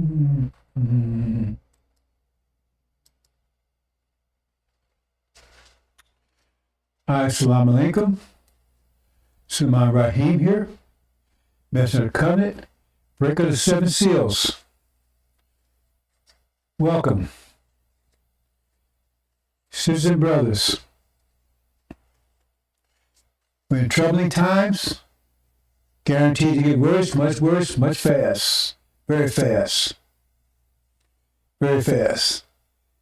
Hi, Assalamu alaikum. Suleiman Rahim here, Messenger of the Covenant, Breaker of the Seven Seals. Welcome. Sisters and brothers, we're in troubling times, guaranteed to get worse, much fast, very fast, very fast.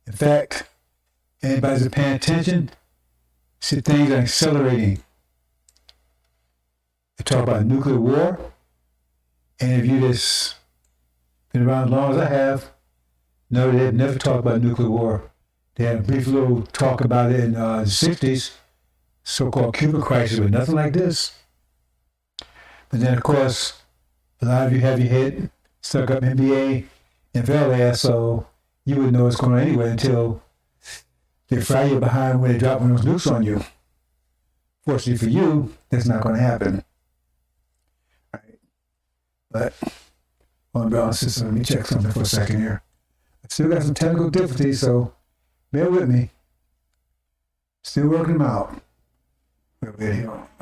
In fact, anybody's paying attention, see things are accelerating. They talk about nuclear war. Any of you that's been around as long as I have know they've never talked about nuclear war. They had a brief little talk about it in the 60s, so-called Cuban crisis, but nothing like this. But then, of course, a lot of you have your head stuck up NBA and NFL, so you wouldn't know what's going on anyway until they fry you behind when they drop one of those nukes on you. Fortunately for you, that's not going to happen. All right. But, on balance system, let me check something for a second here. I still got some technical difficulties, so bear with me. Still working them out.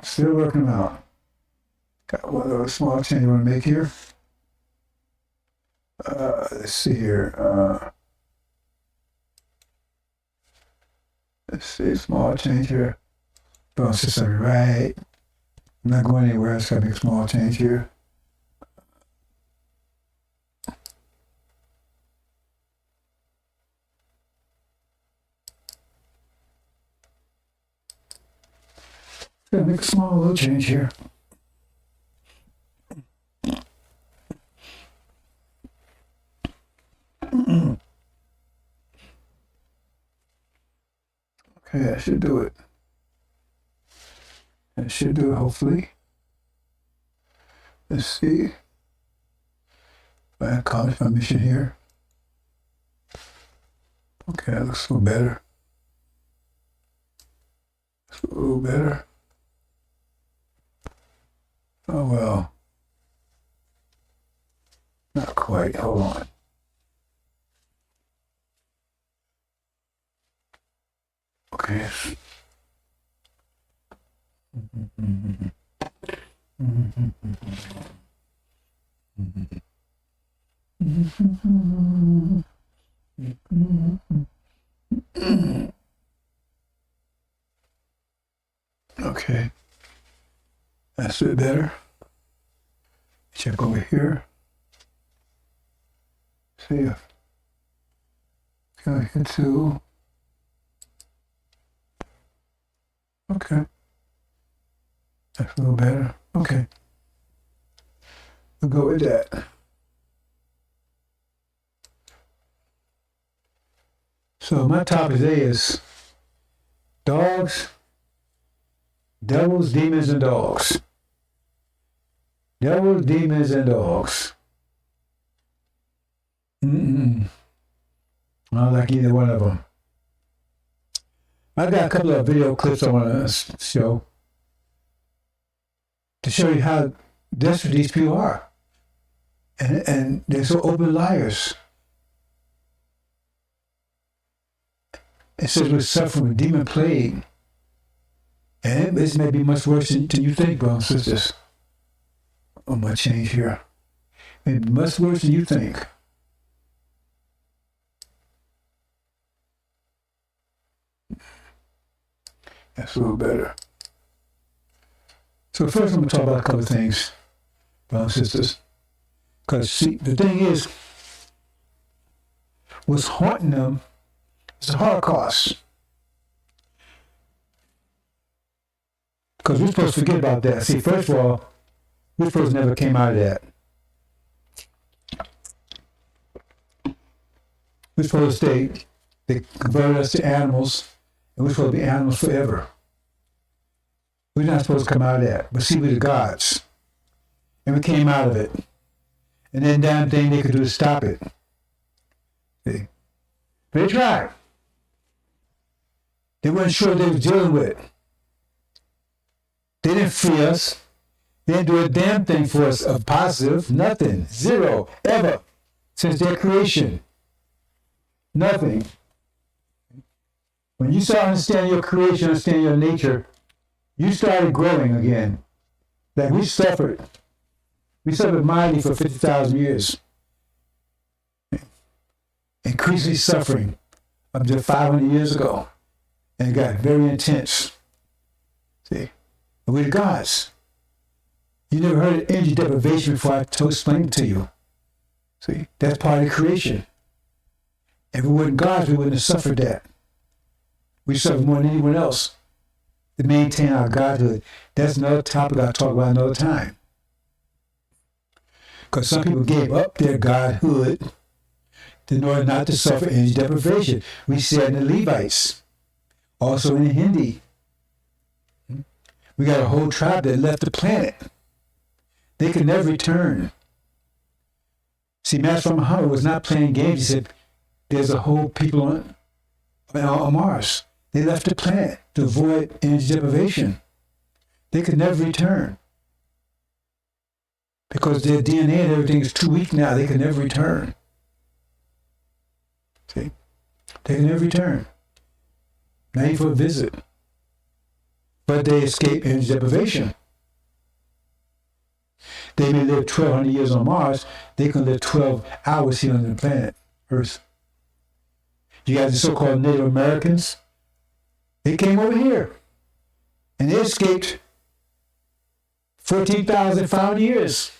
Still working them out. Got one little small change I want to make here. Let's see here. Let's see, small change here. Balance system, right. I'm not going anywhere. I just got to make a small change here. Gotta make a small little change here. Okay, that should do it. That should do it, hopefully. Let's see. If I accomplish my mission here. Okay, that looks a little better. Looks a little better. Oh, well. Not quite. Hold on. Okay. Okay. That's a bit better. Check over here. See if go into. Okay. That's a little better. Okay. We'll go with that. So my topic today is dogs, devils, demons, and dogs. Devils, demons, and dogs. I don't like either one of them. I got a couple of video clips I want to show to show you how desperate these people are. And they're so open liars. It says we're suffering with demon plague. And this may be much worse than you think, brothers and sisters. I'm going to change here. Maybe much worse than you think. That's a little better. So first I'm going to talk about a couple of things, brothers and sisters. Because see, the thing is, what's haunting them is the Holocaust. Because we're supposed to forget about that. See, first of all, we're supposed to never came out of that. We're supposed to stay, they converted us to animals, and we're supposed to be animals forever. We're not supposed to come out of that. But see, we're the gods. And we came out of it. And then damn thing they could do to stop it. See? They tried. They weren't sure what they were dealing with. They didn't free us. They didn't do a damn thing for us of positive. Nothing. Zero. Ever. since their creation. Nothing. When you start understanding your creation, understanding your nature, you started growing again. Like we suffered. We suffered mightily for 50,000 years. Increasingly suffering up to 500 years ago. And it got very intense. See? And we're the gods. You never heard of energy deprivation before I explained it to you. See? That's part of the creation. If we weren't gods, we wouldn't have suffered that. We suffer more than anyone else to maintain our godhood. That's another topic I'll talk about another time. Because some people gave up their godhood in order not to suffer energy deprivation. We see that in the Levites, also in the Hindi. We got a whole tribe that left the planet. They could never return. See, Master Muhammad was not playing games. He said, there's a whole people on Mars. They left the planet to avoid energy deprivation. They could never return. Because their DNA and everything is too weak now, they can never return. See? They can never return. Not even for a visit. But they escape energy deprivation. They may live 1,200 years on Mars, they can live 12 hours here on the planet, Earth. You got the so-called Native Americans. They came over here. And they escaped 14,500 years.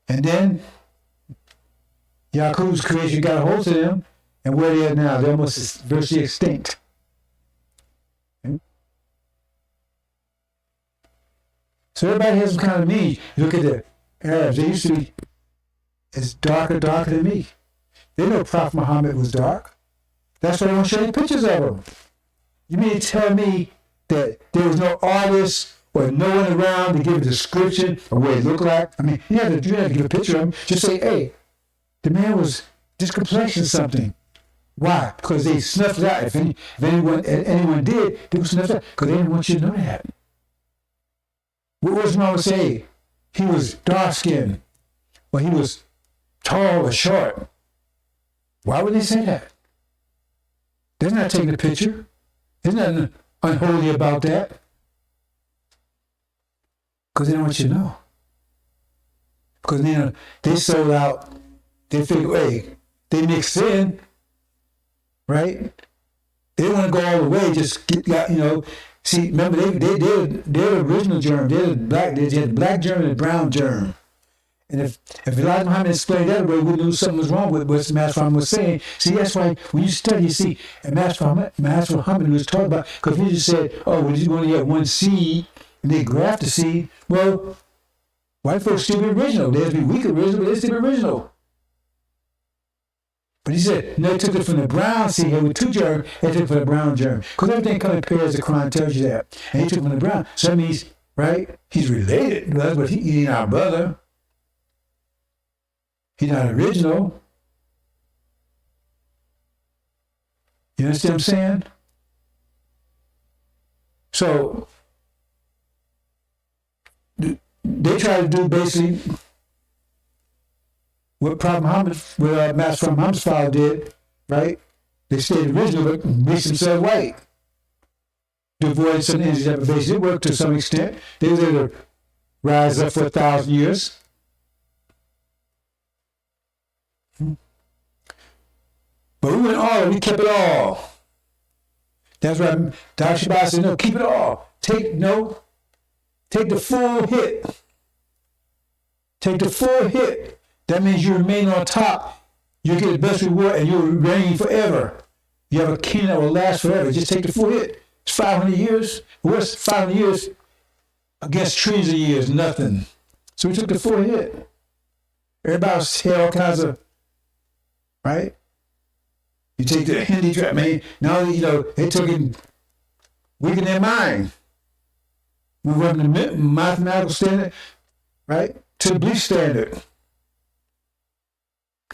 And then Yakub's creation got a hold of them, and where they are now, they're almost virtually extinct. Okay? So everybody has some kind of meaning. You look at the Arabs, they used to be as darker than me. They know Prophet Muhammad was dark. That's why they don't show any pictures of him. You mean to tell me that there was no artist or no one around to give a description of what he looked like? I mean, you have to give a picture of him. Just say, hey, the man was this complexion something. Why? Because they snuffed it out. If anyone did, they would snuff it out because they didn't want you to know that. What was Mama say? He was dark-skinned, or he was tall or short. Why would they say that? They're not taking a picture. There's nothing unholy about that. Because they don't want you to know. Because they sold out. They figure, hey, they mixed in, right? They didn't want to go all the way. Just get, See, remember they're the original germ. They had the black germ and the brown germ. And if Elijah Muhammad explained that way, we knew something was wrong with what Master Muhammad was saying. See, that's why when you study, you see, and Master Muhammad was talking about, because he just said, oh, well, you only have one seed, and they graft the seed. Well, white folks still be original. They'd be weak original, but they still be original. But he said, no, they took it from the brown seed here with two germs, they took it from the brown germ. Because everything comes in pairs, the Quran tells you that. And he took it from the brown. So that means, right, he's related to us, but he ain't our brother. He's not original. You understand what I'm saying? So, they try to do basically what Master Muhammad's father did, right? They stayed original, but mixed themselves white to avoid some energy deprivation. It worked to some extent. They were able to rise up for 1,000 years. But we went all, we kept it all. That's why Dr. Shabbat said, no, keep it all. Take the full hit. Take the full hit. That means you remain on top. You get the best reward and you'll reign forever. You have a kingdom that will last forever. Just take the full hit. It's 500 years. What's 500 years against trillions of years? Nothing. So we took the full hit. Everybody had all kinds of, right? You take the Hindi trap, man. Now, they took it, weakened their mind. We went from the mathematical standard, right, to the belief standard.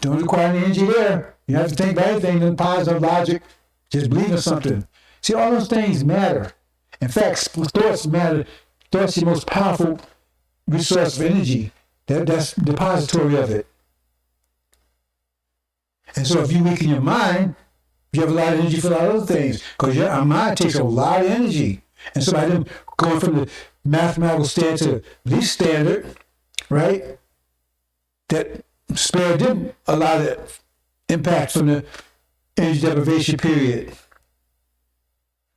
Don't require any energy there. You have to think about anything in positive logic. Just believe in something. See, all those things matter. In fact, thoughts matter. Thoughts are the most powerful resource of energy. That's depository of it. And so if you weaken your mind, you have a lot of energy for a lot of other things. Because our mind takes a lot of energy. And so by them going from the mathematical standard to the least standard, right, that spared them a lot of impact from the energy deprivation period.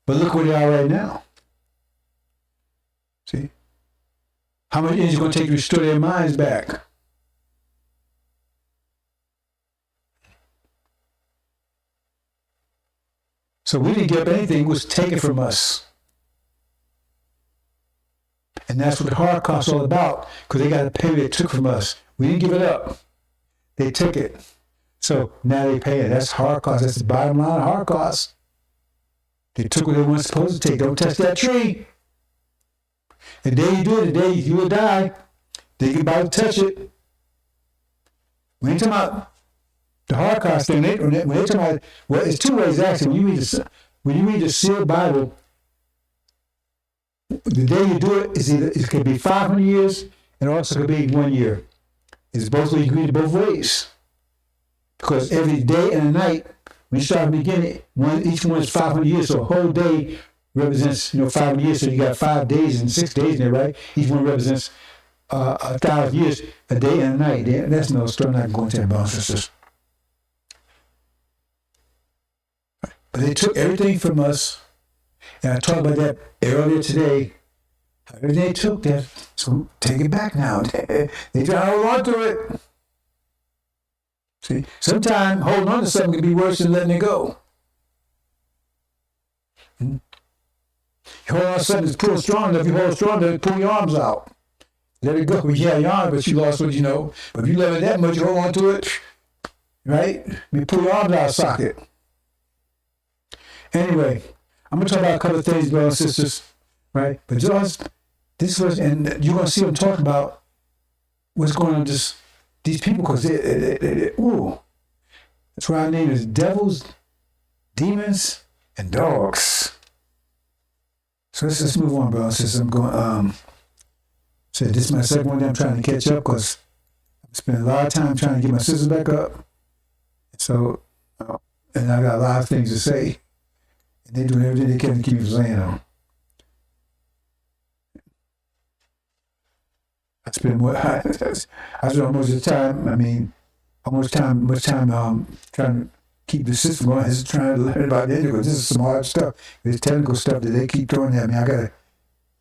But look where they are right now. See? How much energy is going to take to restore their minds back? So we didn't give up anything. It was taken from us. And that's what the Holocaust is all about, because they got to pay what they took from us. We didn't give it up. They took it. So now they pay it. That's Holocaust. That's the bottom line of Holocaust. They took what they weren't supposed to take. Don't touch that tree. The day you do it, the day you will die. They get about to touch it. We ain't talking about the Holocaust thing. When they talking about, well, it's two ways actually. When you read the sealed Bible, the day you do it is either it could be 500 years and also could be 1 year. It's both ways. You can read it both ways. Because every day and night, when you start at the beginning, each one is 500 years, so a whole day represents 500 years. So you got 5 days and 6 days in there, right? Each one represents 1,000 years, a day and a night. That's no story. I'm not going to that, brothers and sisters. But they took everything from us, and I talked about that earlier today. Everything they took that, so take it back now. They try to hold on to it. See, sometimes holding on to something can be worse than letting it go. You hold on to something that's pulled strong enough, you hold strong enough, pull your arms out. Let it go. Well, yeah, your arms, but you lost what you know. But if you love it that much, you hold on to it, right? You pull your arms out of socket. Anyway, I'm going to talk about a couple of things, brothers and sisters, right? But just, this was, and you're going to see what I'm talking about, what's going on with these people, because that's why our name is devils, demons, and dogs. So let's move on, brothers and sisters. I'm going, so this is my second one that I'm trying to catch up, because I spent a lot of time trying to get my sisters back up. So, and I got a lot of things to say. And they're doing everything they can to keep me from saying them. I spend I spend almost the time, much time trying to keep the system going, is trying to learn about it, because this is some hard stuff. This technical stuff that they keep throwing at me.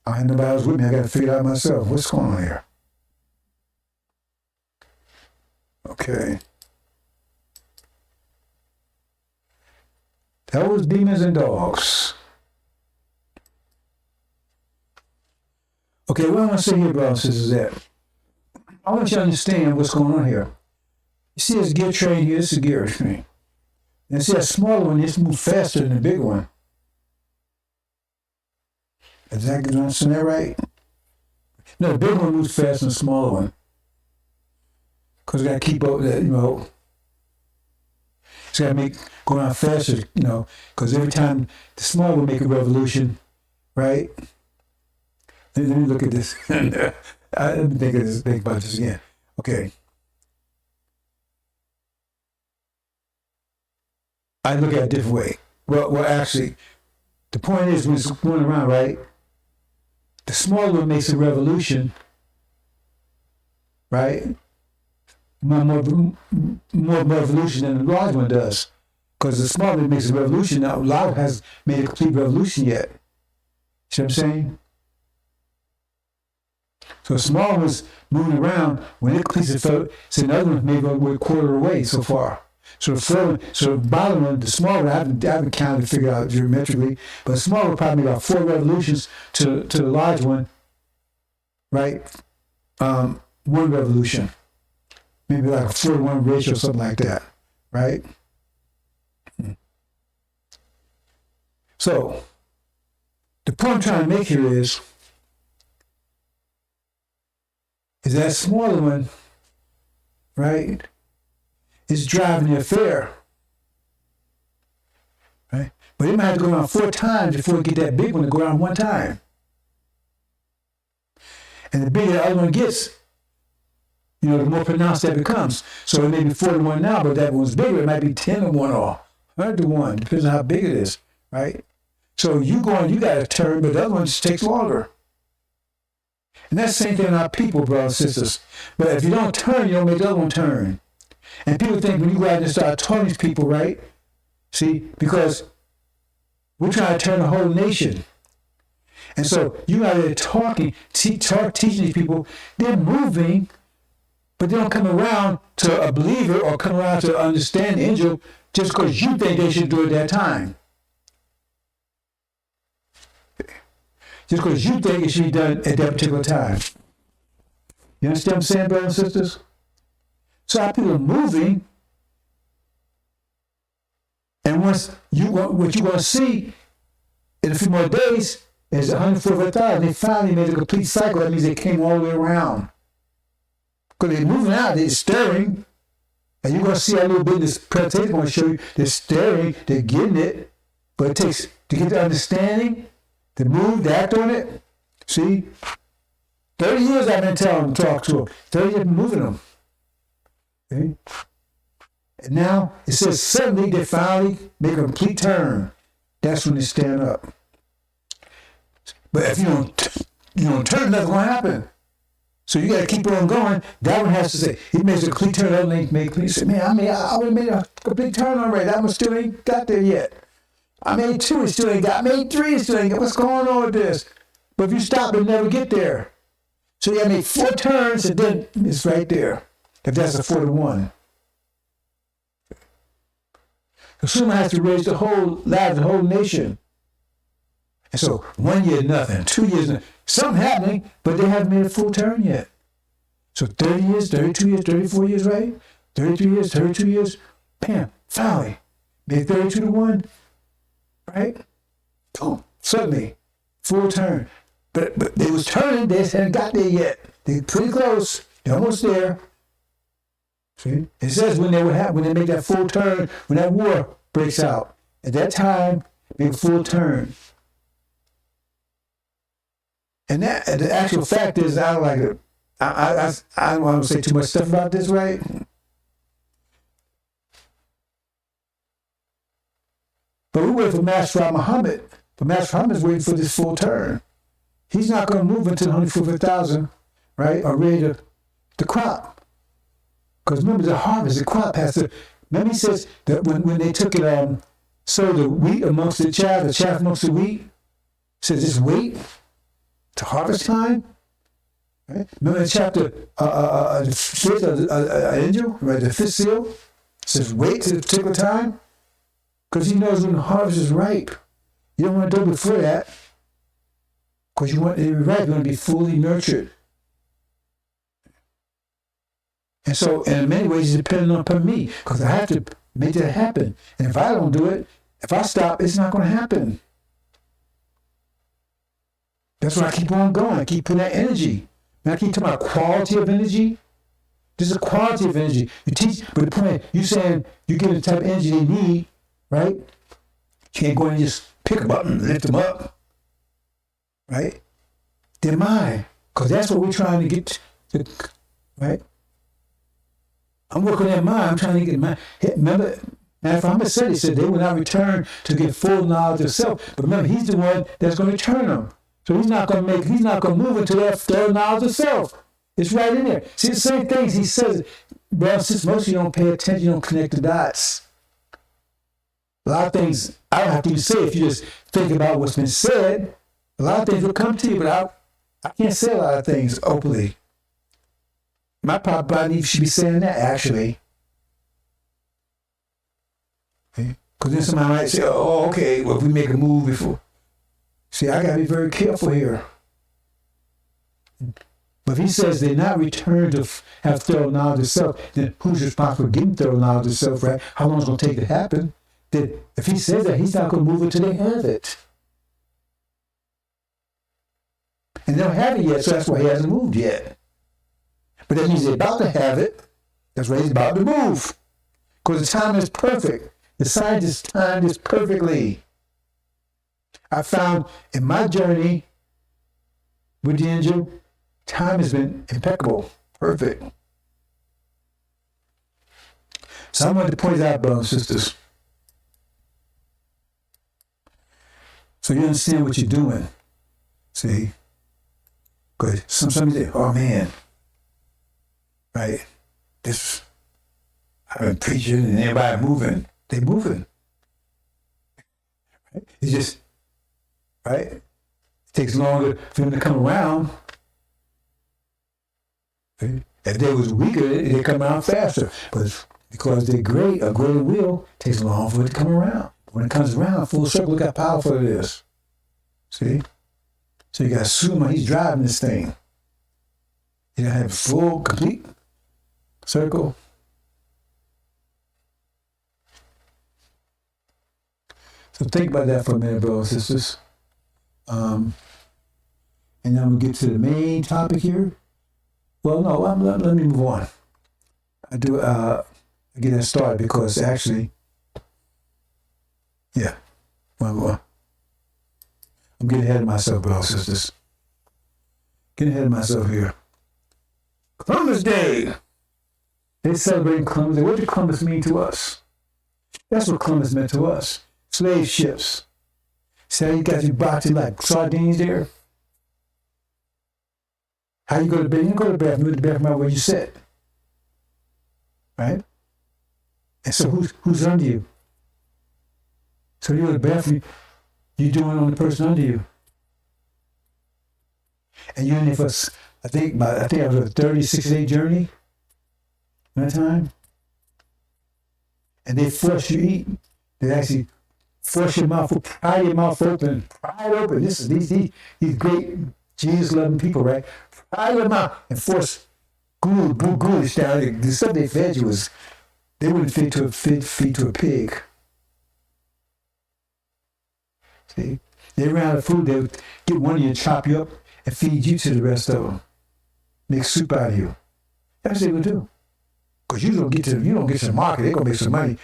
I had nobody else with me. I got to figure it out myself. What's going on here? Okay. That was demons and dogs. Okay, what I want to say here, brothers and sisters, is that I want you to understand what's going on here. You see this gear train here? This is a gear train. And see that smaller one, this moves faster than the big one. Is that good? Understand that right? No, the big one moves faster than the smaller one. Because we got to keep up with that, It's got to go around faster, because every time the small will make a revolution, right? Let me look at this. Let me think about this again. Okay. I look at it a different way. Well, actually, the point is when it's going around, right? The small one makes a revolution, right? More revolution than the large one does. Because the small one makes a revolution. Now, large has made a complete revolution yet. See what I'm saying? So the small one's moving around. When it completes the another one maybe a quarter away so far. So the bottom one, the small one, I haven't counted to figure out geometrically, but the small one probably about 4 revolutions to the large one, right? 1 revolution. Maybe like a 4-to-1 ratio or something like that, right? So, the point I'm trying to make here is that smaller one, right, is driving the affair, right? But it might have to go around 4 times before we get that big one to go around 1 time. And the bigger the other one gets, you know, the more pronounced that becomes. So it may be 4-1 now, but that one's bigger. It might be 10-1 or 100-1, depends on how big it is, right? So you got to turn, but the other one just takes longer. And that's the same thing in our people, brothers and sisters. But if you don't turn, you don't make the other one turn. And people think when you go out and start talking to people, right? See, because we're trying to turn the whole nation. And so you out there talking, teaching these people, they're moving, but they don't come around to a believer or come around to understand the angel just because you think they should do it at that time. Just because you think it should be done at that particular time. You understand what I'm saying, brothers and sisters? So our people are moving, and what you're going to see in a few more days is 145,000. They finally made a complete cycle. That means they came all the way around. Because they're moving out, they're stirring, and you're going to see a little bit in this presentation. I'm going to show you they're stirring, they're getting it, but it takes to get the understanding, to move, to act on it. See, 30 years I've been telling them, talk to them. 30 years I've been moving them. Okay? And now it says suddenly they finally make a complete turn. That's when they stand up. But if you don't turn, nothing's going to happen. So you got to keep on going. That one has to say, he makes a complete turn. That one ain't make a complete turn. Man, I already made a complete turn already. That one still ain't got there yet. I made 2, it still ain't got. I made 3, it still ain't got. What's going on with this? But if you stop, it'll never get there. So you got to make 4 turns, and then it's right there. If that's a 4-1. So someone has to raise the whole life, the whole nation. And so 1 year, nothing. 2 years, nothing. Something happening, but they haven't made a full turn yet. So 30 years, 32 years, 34 years, right? 33 years, 32 years. Bam, finally. Made 32-1, right? Boom, suddenly, full turn. But they was turning, they hadn't got there yet. They're pretty close. They're almost there. See? It says when they make that full turn, when that war breaks out, at that time, make a full turn. And that the actual fact is, I don't like it. I don't want to say too much stuff about this, right? But we wait for Master Muhammad. But Master Muhammad is waiting for this full turn. He's not going to move until 145,000, right, are ready to crop. Because remember, the harvest, the crop has to. Remember, he says that when they took it, sowed the wheat amongst the chaff amongst the wheat, he says just wait to harvest time. Right? Remember in chapter the fifth angel, right? The fifth seal says wait to the particular time, because he knows when the harvest is ripe. You don't want to do it before that, because you want it to be ripe. You want to be fully nurtured. And so, in many ways, it's dependent upon me, because I have to make that happen. And if I don't do it, if I stop, it's not going to happen. That's why I keep on going. I keep putting that energy. And I keep talking about quality of energy. This is a quality of energy. You teach, but the point, you saying you give the type of energy they need, right? You can't go and just pick them up and lift them up, right? They're mine, because that's what we're trying to get to, right? I'm working at mine. I'm trying to get mine. Remember, Muhammad said, he said they will not return to get full knowledge of self. But remember, he's the one that's going to turn them. So he's not going to move into that full knowledge of self. It's right in there. See, the same things he says. Well, since most of you don't pay attention, you don't connect the dots. A lot of things I don't have to even say if you just think about what's been said. A lot of things will come to you, but I can't say a lot of things openly. My probably should be saying that, actually. Because then somebody might say, oh, okay, well, if we make a move before. See, I got to be very careful here. But if he says they not return to have thorough knowledge of self, then who's responsible for getting thorough knowledge of self, right? How long is it going to take to happen? Then if he says that, he's not going to move until they have it. And they don't have it yet, so that's why he hasn't moved yet. But that means they're about to have it. That's why he's about to move. Because the time is perfect. The scientists timed this perfectly. I found in my journey with the angel, Time has been impeccable, perfect. So I wanted to point out, brothers and sisters, so you understand what you're doing. See? Because somebody say, oh man, right? This, I've been preaching and everybody moving. They moving. Right? It's just, right? It takes longer for them to come around. Right? If they was weaker, they come around faster. But because they're great, a greater will, it takes long for it to come around. When it comes around, full circle, look how powerful it is. See? So you got to assume he's driving this thing. You gotta have a full, complete circle. So think about that for a minute, brothers and sisters. And then we'll get to the main topic here. Well, no, let me move on. I get that started because actually, yeah. Well, I'm getting ahead of myself, brothers and sisters. Getting ahead of myself here. Columbus Day. They celebrating Columbus Day. What did Columbus mean to us? That's what Columbus meant to us. Slave ships. See how you got your boxing like sardines there? How you go to bed? You don't go to the bathroom. You go to the bathroom right where you sit. Right? And so who's under you? So you go to the bathroom, you're doing it on the person under you. And you're in there for, I think it was a 36-day journey that time. And they force you to eat. They actually force your mouth, pry your mouth open, pry it open. This is these great Jesus-loving people, right? Pry your mouth and force ghoulish down. The stuff they fed you was, they wouldn't feed to a pig. See? They ran out of food, they would get one of you and chop you up and feed you to the rest of them. Make soup out of you. That's what they would do. Because you don't get to the market, they're gonna make some money.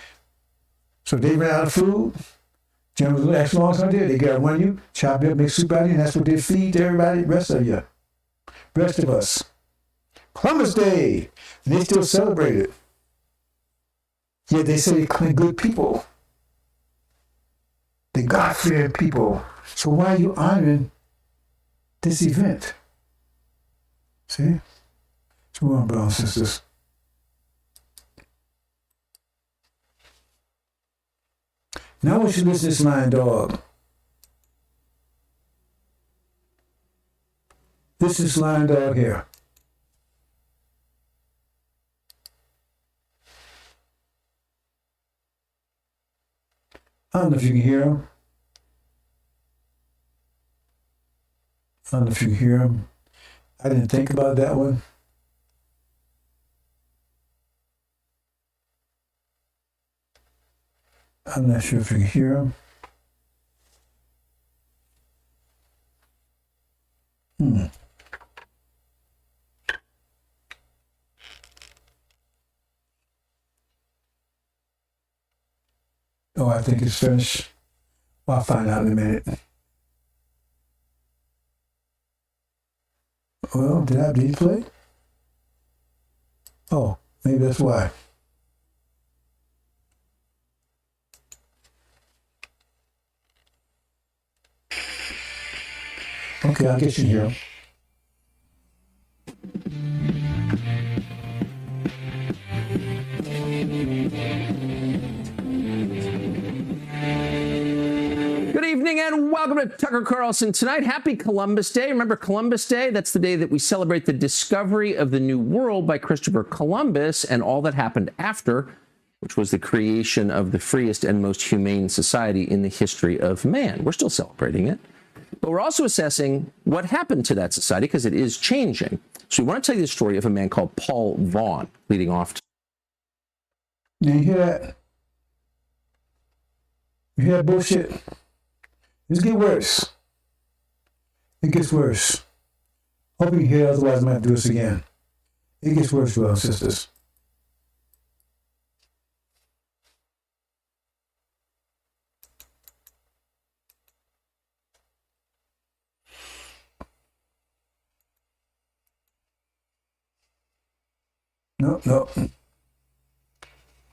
So if they ran out of food, generally as long as I did, they got one of you, chop you up, make soup out of you, and that's what they feed to everybody, rest of you. Rest of us. Columbus Day. And they still celebrate it. Yet they say they're good people. They're God-fearing people. So why are you honoring this event? See? So we're on, brothers and sisters. Now I want you to listen to this lion dog. This is lion dog here. I don't know if you can hear him. I don't know if you can hear him. I didn't think about that one. I'm not sure if you can hear him. Oh, I think it's finished. Well, I'll find out in a minute. Well, did you play? Oh, maybe that's why. Okay, I'll get you here. Good evening and welcome to Tucker Carlson Tonight. Happy Columbus Day. Remember Columbus Day? That's the day that we celebrate the discovery of the New World by Christopher Columbus and all that happened after, which was the creation of the freest and most humane society in the history of man. We're still celebrating it. But we're also assessing what happened to that society because it is changing. So we want to tell you the story of a man called Paul Vaughan, leading off. You hear that? You hear that bullshit? It's get worse. It gets worse. Hope you can hear it, otherwise I might have to do this again. It gets worse, brothers and sisters. No, no.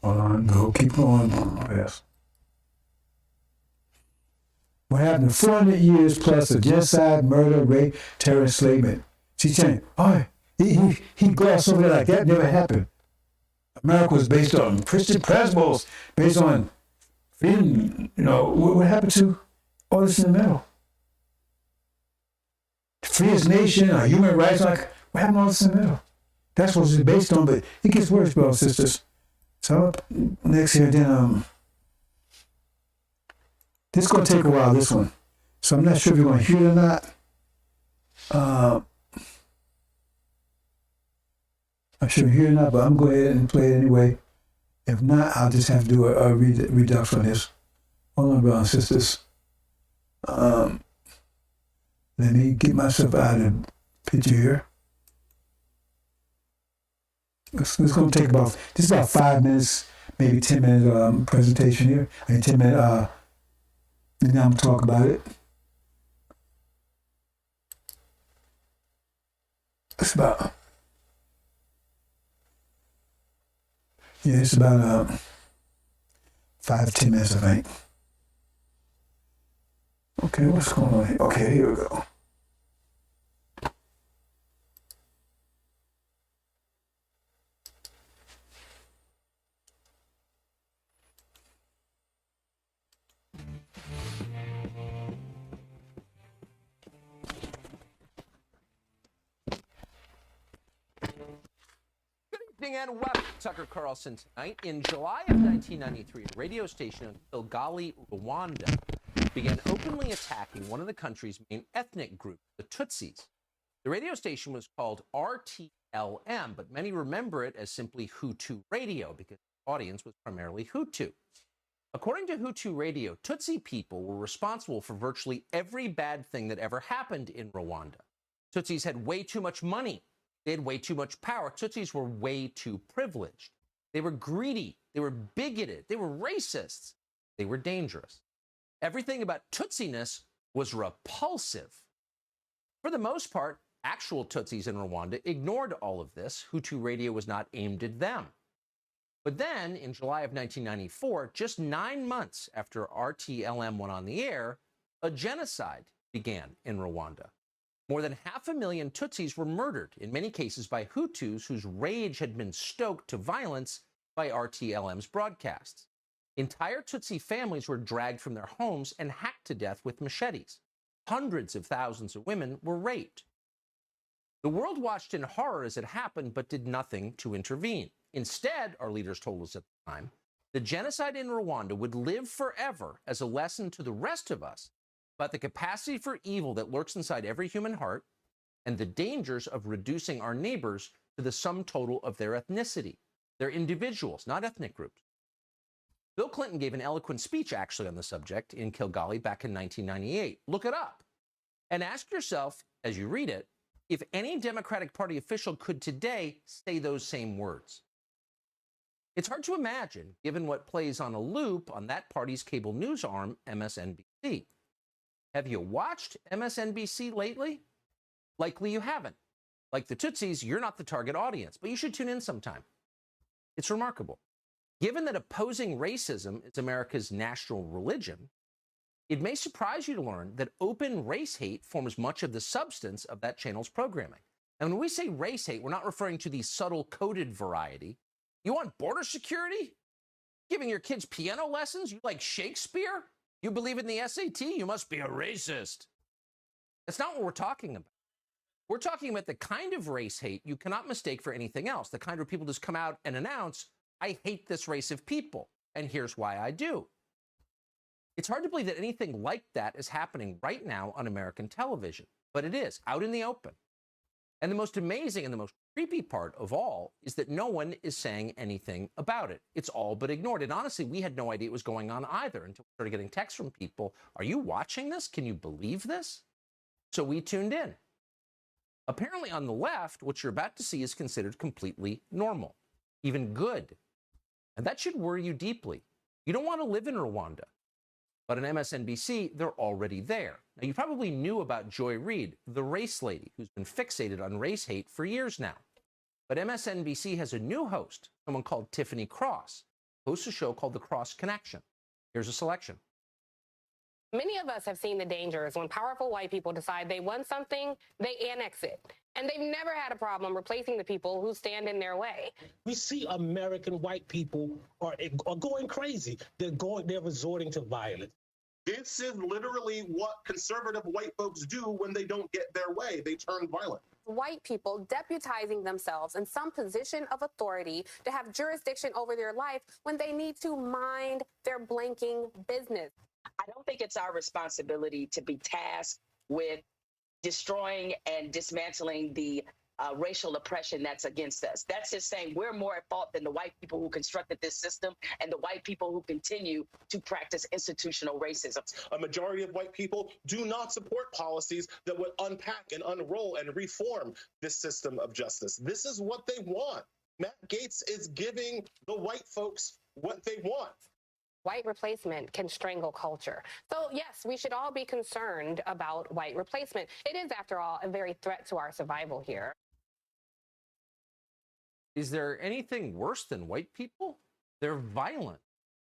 Hold on, go, keep going. Yes. What happened to 400 years plus of genocide, murder, rape, terror, enslavement? She's saying, oh, he glossed over that like that never happened. America was based on Christian principles, based on freedom. You know, what happened to all this in the middle? The freest nation, our human rights, like, what happened to all this in the middle? That's what it's based on, but it gets worse, brothers and sisters. So up next here, then, this is going to take a while, this one. So I'm not sure if you're going to hear it or not. I'm sure you hear it or not, but I'm going to go ahead and play it anyway. If not, I'll just have to do a redux on this. Hold on, brothers and sisters. Let me get myself out of the picture here. It's going to take about 5 minutes, maybe 10 minute presentation here. 10 minute, and now I'm going to talk about it. It's about, it's about 5 to 10 minutes, I think. Okay, what's going on here? Okay, here we go. And welcome to Tucker Carlson tonight. In July of 1993, a radio station in Kigali, Rwanda, began openly attacking one of the country's main ethnic groups, the Tutsis. The radio station was called RTLM, but many remember it as simply Hutu Radio because the audience was primarily Hutu. According to Hutu Radio, Tutsi people were responsible for virtually every bad thing that ever happened in Rwanda. Tutsis had way too much money. They had way too much power. Tutsis were way too privileged. They were greedy. They were bigoted. They were racists. They were dangerous. Everything about Tutsiness was repulsive. For the most part, actual Tutsis in Rwanda ignored all of this. Hutu Radio was not aimed at them. But then, in July of 1994, just 9 months after RTLM went on the air, a genocide began in Rwanda. More than 500,000 Tutsis were murdered, in many cases by Hutus whose rage had been stoked to violence by RTLM's broadcasts. Entire Tutsi families were dragged from their homes and hacked to death with machetes. Hundreds of thousands of women were raped. The world watched in horror as it happened, but did nothing to intervene. Instead, our leaders told us at the time, the genocide in Rwanda would live forever as a lesson to the rest of us about the capacity for evil that lurks inside every human heart and the dangers of reducing our neighbors to the sum total of their ethnicity. They're individuals, not ethnic groups. Bill Clinton gave an eloquent speech actually on the subject in Kigali back in 1998. Look it up and ask yourself, as you read it, if any Democratic Party official could today say those same words. It's hard to imagine, given what plays on a loop on that party's cable news arm, MSNBC. Have you watched MSNBC lately? Likely you haven't. Like the Tutsis, you're not the target audience, but you should tune in sometime. It's remarkable. Given that opposing racism is America's national religion, it may surprise you to learn that open race hate forms much of the substance of that channel's programming. And when we say race hate, we're not referring to the subtle coded variety. You want border security? Giving your kids piano lessons? You like Shakespeare? You believe in the SAT? You must be a racist. That's not what we're talking about. We're talking about the kind of race hate you cannot mistake for anything else, the kind where people just come out and announce, I hate this race of people, and here's why I do. It's hard to believe that anything like that is happening right now on American television, but it is, out in the open. And the most amazing and the most creepy part of all is that no one is saying anything about it. It's all but ignored. And honestly, we had no idea it was going on either until we started getting texts from people. Are you watching this? Can you believe this? So we tuned in. Apparently on the left, what you're about to see is considered completely normal, even good. And that should worry you deeply. You don't want to live in Rwanda. But on MSNBC, they're already there. Now, you probably knew about Joy Reid, the race lady, who's been fixated on race hate for years now. But MSNBC has a new host, someone called Tiffany Cross, hosts a show called The Cross Connection. Here's a selection. Many of us have seen the dangers when powerful white people decide they want something, they annex it. And they've never had a problem replacing the people who stand in their way. We see American white people are going crazy. They're resorting to violence. This is literally what conservative white folks do when they don't get their way. They turn violent. White people deputizing themselves in some position of authority to have jurisdiction over their life when they need to mind their blanking business. I don't think it's our responsibility to be tasked with destroying and dismantling the racial oppression that's against us. That's just saying we're more at fault than the white people who constructed this system and the white people who continue to practice institutional racism. A majority of white people do not support policies that would unpack and unroll and reform this system of justice. This is what they want. Matt Gaetz is giving the white folks what they want. White replacement can strangle culture. So yes, we should all be concerned about white replacement. It is, after all, a very threat to our survival here. Is there anything worse than white people? They're violent.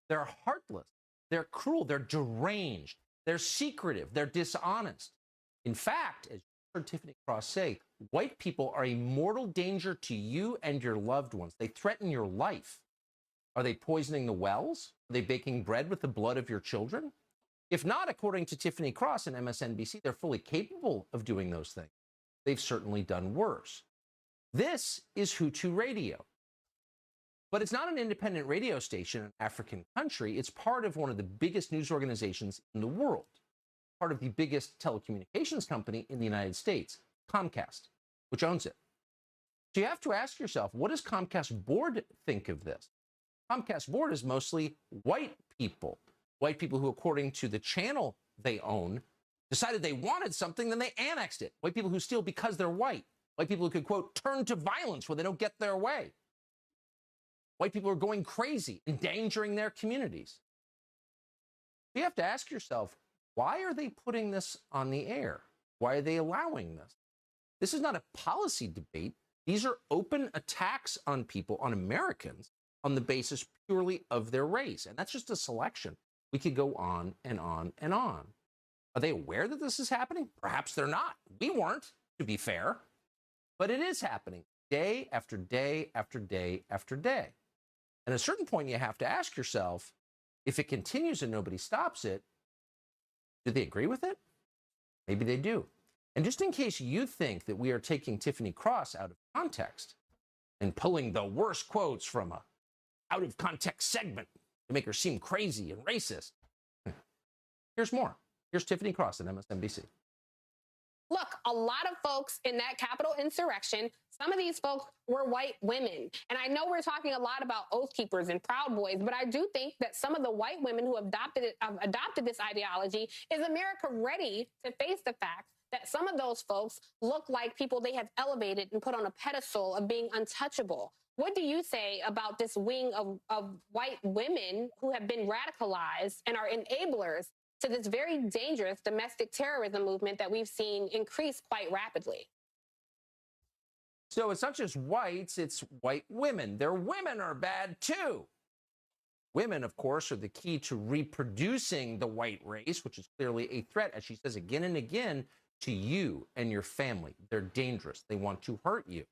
They're heartless. They're cruel. They're deranged. They're secretive. They're dishonest. In fact, as you heard Tiffany Cross say, white people are a mortal danger to you and your loved ones. They threaten your life. Are they poisoning the wells? Are they baking bread with the blood of your children? If not, according to Tiffany Cross and MSNBC, they're fully capable of doing those things. They've certainly done worse. This is Hutu Radio. But it's not an independent radio station in an African country. It's part of one of the biggest news organizations in the world, part of the biggest telecommunications company in the United States, Comcast, which owns it. So you have to ask yourself, what does Comcast board think of this? Comcast board is mostly white people who, according to the channel they own, decided they wanted something, then they annexed it. White people who steal because they're white. White people who could, quote, turn to violence when they don't get their way. White people are going crazy, endangering their communities. You have to ask yourself, why are they putting this on the air? Why are they allowing this? This is not a policy debate. These are open attacks on people, on Americans, on the basis purely of their race. And that's just a selection. We could go on and on and on. Are they aware that this is happening? Perhaps they're not. We weren't, to be fair. But it is happening day after day after day after day. And at a certain point, you have to ask yourself, if it continues and nobody stops it, do they agree with it? Maybe they do. And just in case you think that we are taking Tiffany Cross out of context and pulling the worst quotes from a out of context segment to make her seem crazy and racist, here's more. Here's Tiffany Cross at MSNBC. Look, a lot of folks in that Capitol insurrection, some of these folks were white women. And I know we're talking a lot about Oath Keepers and Proud Boys, but I do think that some of the white women who have adopted this ideology, is America ready to face the fact that some of those folks look like people they have elevated and put on a pedestal of being untouchable? What do you say about this wing of white women who have been radicalized and are enablers to this very dangerous domestic terrorism movement that we've seen increase quite rapidly? So it's not just whites, it's white women. Their women are bad too. Women, of course, are the key to reproducing the white race, which is clearly a threat, as she says again and again, to you and your family. They're dangerous. They want to hurt you.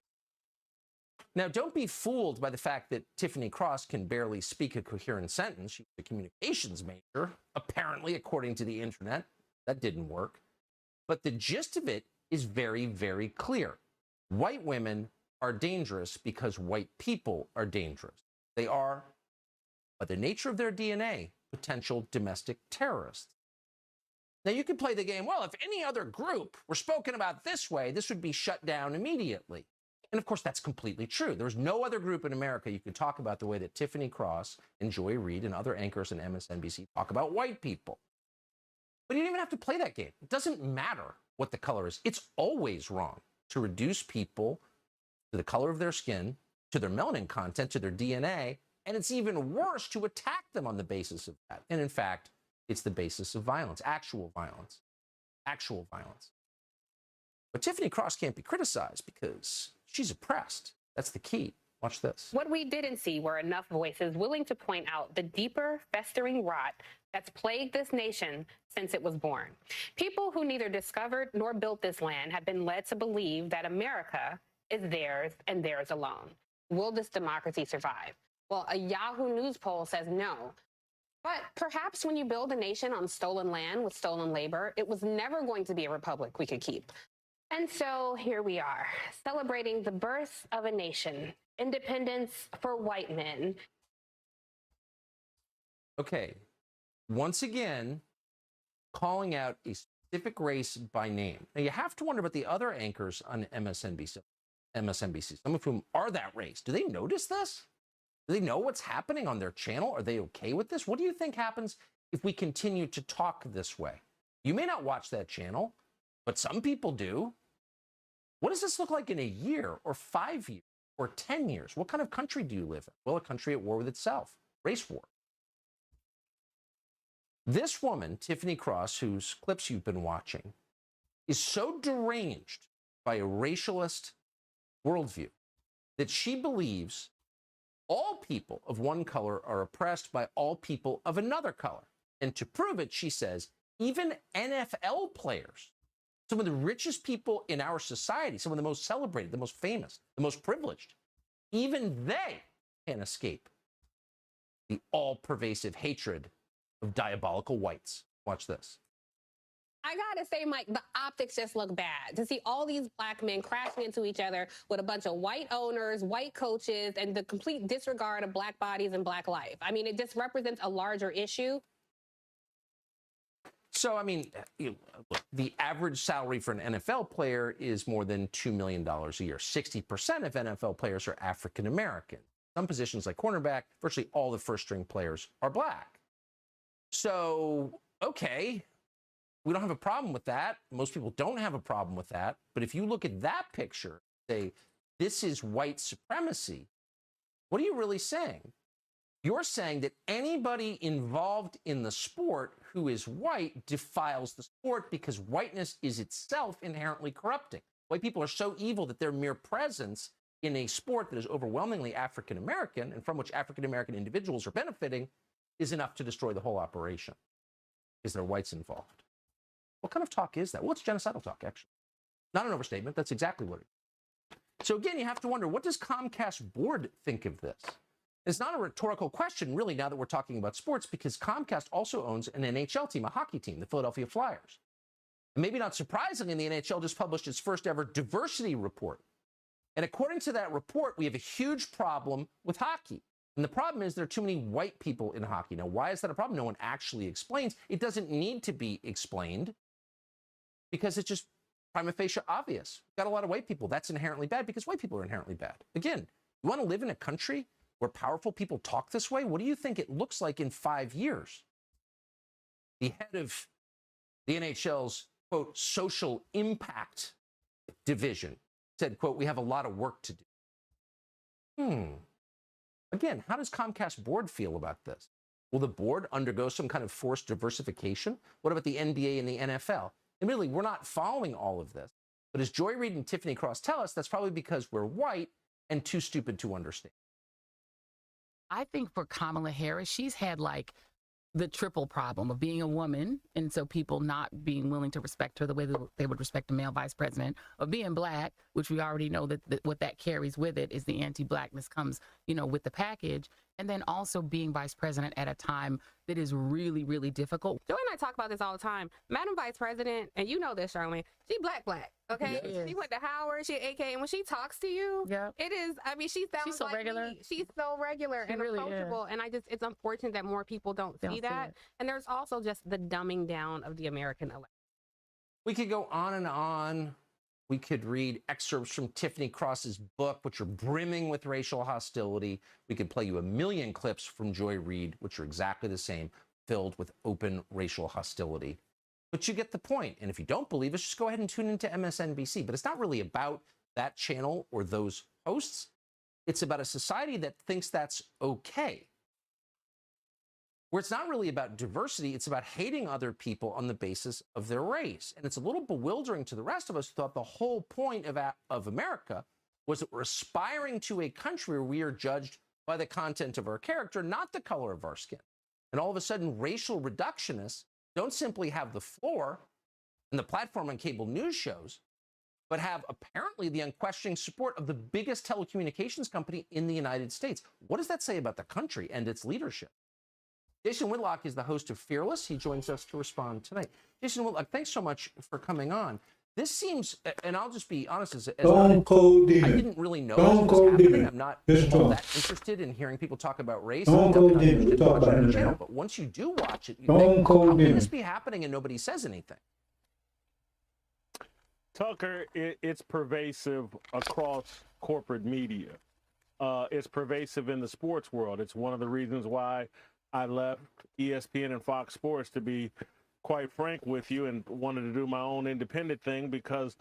Now, don't be fooled by the fact that Tiffany Cross can barely speak a coherent sentence. She was a communications major, apparently, according to the internet. That didn't work. But the gist of it is very, very clear. White women are dangerous because white people are dangerous. They are, by the nature of their DNA, potential domestic terrorists. Now, you could play the game, well, if any other group were spoken about this way, this would be shut down immediately. And of course, that's completely true. There's no other group in America you could talk about the way that Tiffany Cross and Joy Reid and other anchors in MSNBC talk about white people. But you don't even have to play that game. It doesn't matter what the color is. It's always wrong to reduce people to the color of their skin, to their melanin content, to their DNA. And it's even worse to attack them on the basis of that. And in fact, it's the basis of violence, actual violence, actual violence. But Tiffany Cross can't be criticized because she's oppressed. That's the key. Watch this. What we didn't see were enough voices willing to point out the deeper, festering rot that's plagued this nation since it was born. People who neither discovered nor built this land have been led to believe that America is theirs and theirs alone. Will this democracy survive? Well, a Yahoo News poll says no. But perhaps when you build a nation on stolen land with stolen labor, it was never going to be a republic we could keep. And so here we are, celebrating the birth of a nation, independence for white men. Okay, once again, calling out a specific race by name. Now, you have to wonder about the other anchors on MSNBC, some of whom are that race. Do they notice this? Do they know what's happening on their channel? Are they okay with this? What do you think happens if we continue to talk this way? You may not watch that channel, but some people do. What does this look like in a year or 5 years or 10 years? What kind of country do you live in? Well, a country at war with itself, race war. This woman, Tiffany Cross, whose clips you've been watching, is so deranged by a racialist worldview that she believes all people of one color are oppressed by all people of another color. And to prove it, she says, even NFL players, some of the richest people in our society, some of the most celebrated, the most famous, the most privileged, even they can't escape the all-pervasive hatred of diabolical whites. Watch this. I gotta say, Mike, the optics just look bad. To see all these black men crashing into each other with a bunch of white owners, white coaches, and the complete disregard of black bodies and black life. I mean, it just represents a larger issue. So, I mean, the average salary for an NFL player is more than $2 million a year. 60% of NFL players are African American. Some positions like cornerback, virtually all the first string players are black. So, okay, we don't have a problem with that. Most people don't have a problem with that. But if you look at that picture, say, this is white supremacy, what are you really saying? You're saying that anybody involved in the sport who is white defiles the sport because whiteness is itself inherently corrupting. White people are so evil that their mere presence in a sport that is overwhelmingly African American and from which African American individuals are benefiting is enough to destroy the whole operation. Is there whites involved? What kind of talk is that? Well, it's genocidal talk, actually. Not an overstatement. That's exactly what it is. So again, you have to wonder, what does Comcast board think of this? It's not a rhetorical question, really, now that we're talking about sports, because Comcast also owns an NHL team, a hockey team, the Philadelphia Flyers. And maybe not surprisingly, the NHL just published its first ever diversity report. And according to that report, we have a huge problem with hockey. And the problem is there are too many white people in hockey. Now, why is that a problem? No one actually explains. It doesn't need to be explained because it's just prima facie obvious. We've got a lot of white people. That's inherently bad because white people are inherently bad. Again, you want to live in a country where powerful people talk this way? What do you think it looks like in 5 years? The head of the NHL's, quote, social impact division said, quote, we have a lot of work to do. Again, how does Comcast board feel about this? Will the board undergo some kind of forced diversification? What about the NBA and the NFL? Admittedly, we're not following all of this. But as Joy Reid and Tiffany Cross tell us, that's probably because we're white and too stupid to understand. I think for Kamala Harris, she's had like the triple problem of being a woman, and so people not being willing to respect her the way that they would respect a male vice president, of being black, which we already know that what that carries with it is the anti-blackness comes, with the package, and then also being vice president at a time that is really, really difficult. Joy and I talk about this all the time. Madam Vice President, and you know this, Charlene, she black, okay? Yes. She went to Howard, she AK, and when she talks to you, it is, I mean, she sounds She's so like regular. me. She's so regular and really approachable, is. and it's unfortunate that more people don't see that. And there's also just the dumbing down of the American election. We could go on and on. We could read excerpts from Tiffany Cross's book, which are brimming with racial hostility. We could play you a million clips from Joy Reid, which are exactly the same, filled with open racial hostility. But you get the point. And if you don't believe us, just go ahead and tune into MSNBC. But it's not really about that channel or those hosts. It's about a society that thinks that's okay. Where it's not really about diversity, it's about hating other people on the basis of their race. And it's a little bewildering to the rest of us who thought the whole point of America was that we're aspiring to a country where we are judged by the content of our character, not the color of our skin. And all of a sudden, racial reductionists don't simply have the floor and the platform on cable news shows, but have apparently the unquestioning support of the biggest telecommunications company in the United States. What does that say about the country and its leadership? Jason Whitlock is the host of Fearless. He joins us to respond tonight. Jason Whitlock, thanks so much for coming on. This seems, and I'll just be honest, as Stone Cold I Demon. didn't really know Stone this was Cold happening. Demon. I'm not Listen to all him. that interested in hearing people talk about race. Stone I'm Cold definitely Demon. not We talk interested in about watching it the channel. now. But once you do watch it, you Stone think, Cold how can Demon. this be happening and nobody says anything? Tucker, it's pervasive across corporate media. It's pervasive in the sports world. It's one of the reasons why I left ESPN and Fox Sports, to be quite frank with you, and wanted to do my own independent thing because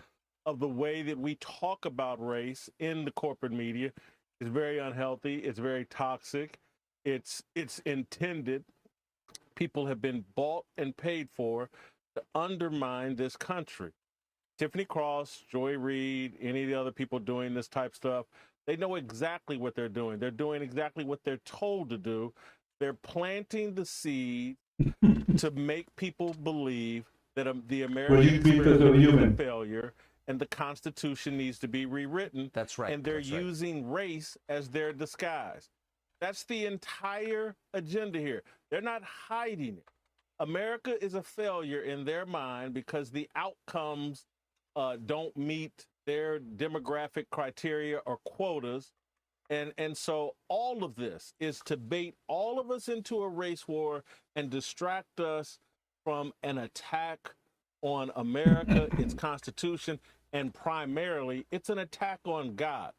of the way that we talk about race in the corporate media. Is very unhealthy. It's very toxic. It's intended. People have been bought and paid for to undermine this country. Tiffany Cross, Joy Reid, any of the other people doing this type stuff, they know exactly what they're doing. They're doing exactly what they're told to do. They're planting the seed to make people believe that the American experience is a failure and the Constitution needs to be rewritten. That's right. And they're That's right. using race as their disguise. That's the entire agenda here. They're not hiding it. America is a failure in their mind because the outcomes don't meet their demographic criteria or quotas. And so all of this is to bait all of us into a race war and distract us from an attack on America, its Constitution, and primarily it's an attack on God.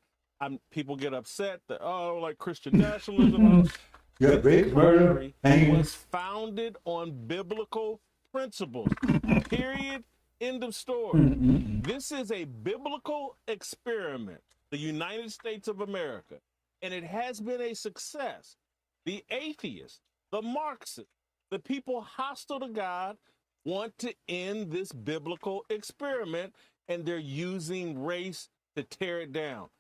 People get upset that, oh, like Christian nationalism. Yeah, rape, murder, it was founded on biblical principles. Period. End of story. This is a biblical experiment, the United States of America, and it has been a success. The atheists, the Marxists, the people hostile to God want to end this biblical experiment, and they're using race to tear it down.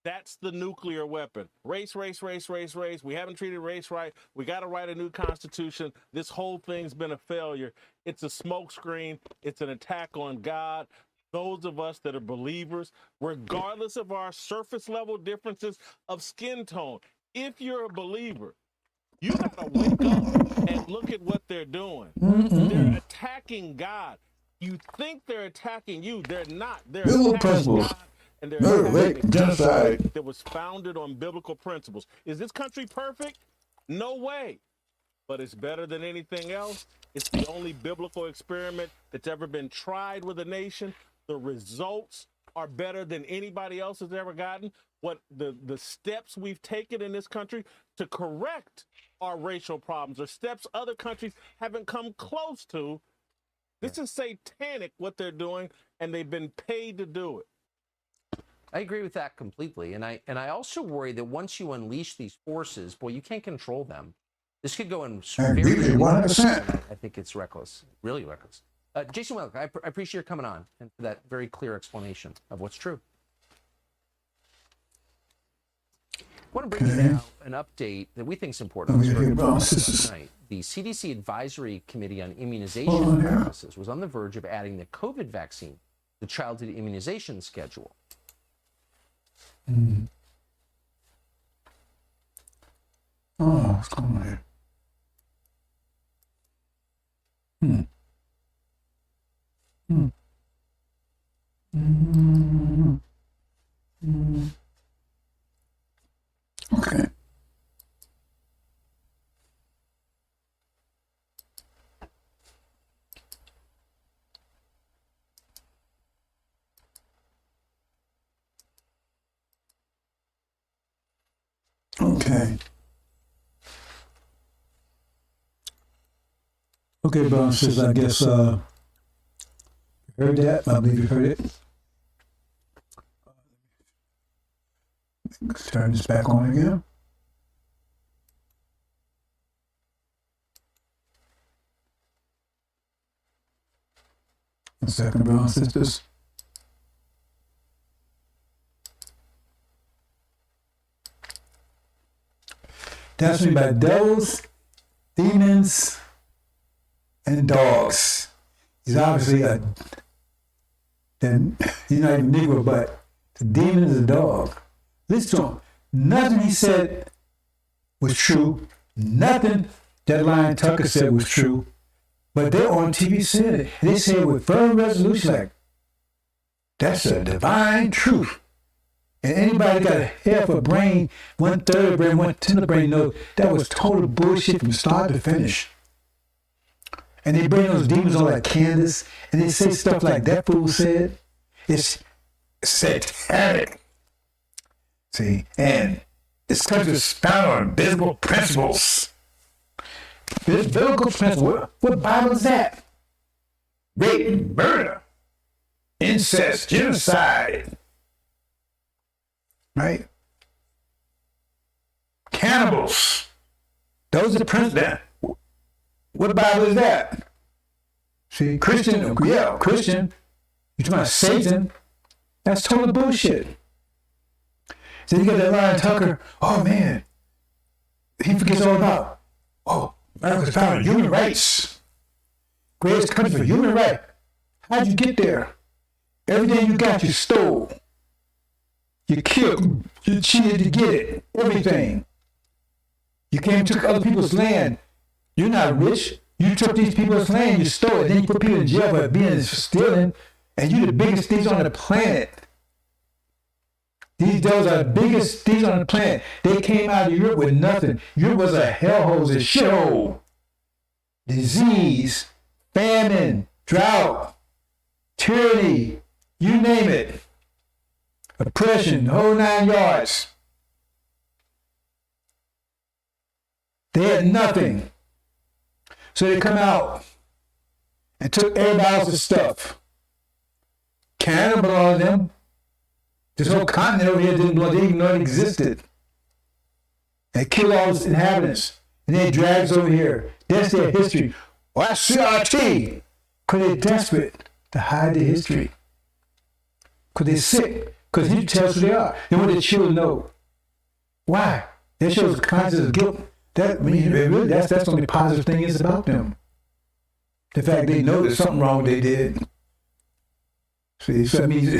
That's the nuclear weapon. Race, race, race, race, race. We haven't treated race right. We got to write a new constitution. This whole thing's been a failure. It's a smokescreen. It's an attack on God. Those of us that are believers, regardless of our surface level differences of skin tone, if you're a believer, you got to wake up and look at what they're doing. They're attacking God. You think they're attacking you. They're not. They're attacking God. And there's a genocide that was founded on biblical principles. Is this country perfect? No way. But it's better than anything else. It's the only biblical experiment that's ever been tried with a nation. The results are better than anybody else has ever gotten. What the steps we've taken in this country to correct our racial problems are steps other countries haven't come close to. This is satanic what they're doing, and they've been paid to do it. I agree with that completely. And I also worry that once you unleash these forces, boy, you can't control them. This could go in very 100%. I think it's reckless, really reckless. Jason Welk, I appreciate your coming on and for that very clear explanation of what's true. I want to bring you now an update that we think is important. Tonight. The CDC Advisory Committee on Immunization Practices was on the verge of adding the COVID vaccine to the childhood immunization schedule. Oh, what's going on here? Okay. Okay. Okay, brothers and sisters, I guess heard that. I believe you heard it. Let's turn this back on again. One second, brothers and sisters. That's what I mean by devils, demons, and dogs. He's obviously he's not even Negro, but the demon is a dog. Listen to him. Nothing he said was true. Nothing that Lion Tucker said was true. But they're on TV saying it. And they say it with firm resolution, like, that's a divine truth. And anybody got a half a brain, 1/3 brain, 1/10 brain knows that was total bullshit from start to finish. And they bring those demons on like Candace, and they say stuff like that fool said. It's satanic. See, and this country is founded on biblical principles. This biblical principle, what Bible is that? Rape, murder, incest, genocide, right? Cannibals. Those are the principles. What Bible is that? See, Christian, yeah, Christian. You're talking about Satan. That's total bullshit. So you got that Lion Tucker. Oh man, he forgets all about. Oh, America's founded on human rights. Greatest country for human rights. How'd you get there? Everything you got, you stole. You killed. You cheated to get it. Everything. You came and took other people's land. You're not rich. You took these people's land, you stole it. Then you put people in jail for being stealing, and you're the biggest thieves on the planet. These dogs are the biggest thieves on the planet. They came out of Europe with nothing. Europe was a hellhole, a shithole. Disease, famine, drought, tyranny, you name it. Oppression, the whole 9 yards. They had nothing. So they come out and took everybody else's stuff. Canada belonged to them. This whole continent over here didn't belong, they didn't even know it existed. They killed all its inhabitants. And they dragged us over here. That's their history. Well, that's CRT. Because they're desperate to hide their history. Because they're sick. Because he tells who they are. They want their children to know. Why? That shows the conscience of guilt. That really, that's the only positive thing is about them. The fact they know there's something wrong with what they did. See, so that means,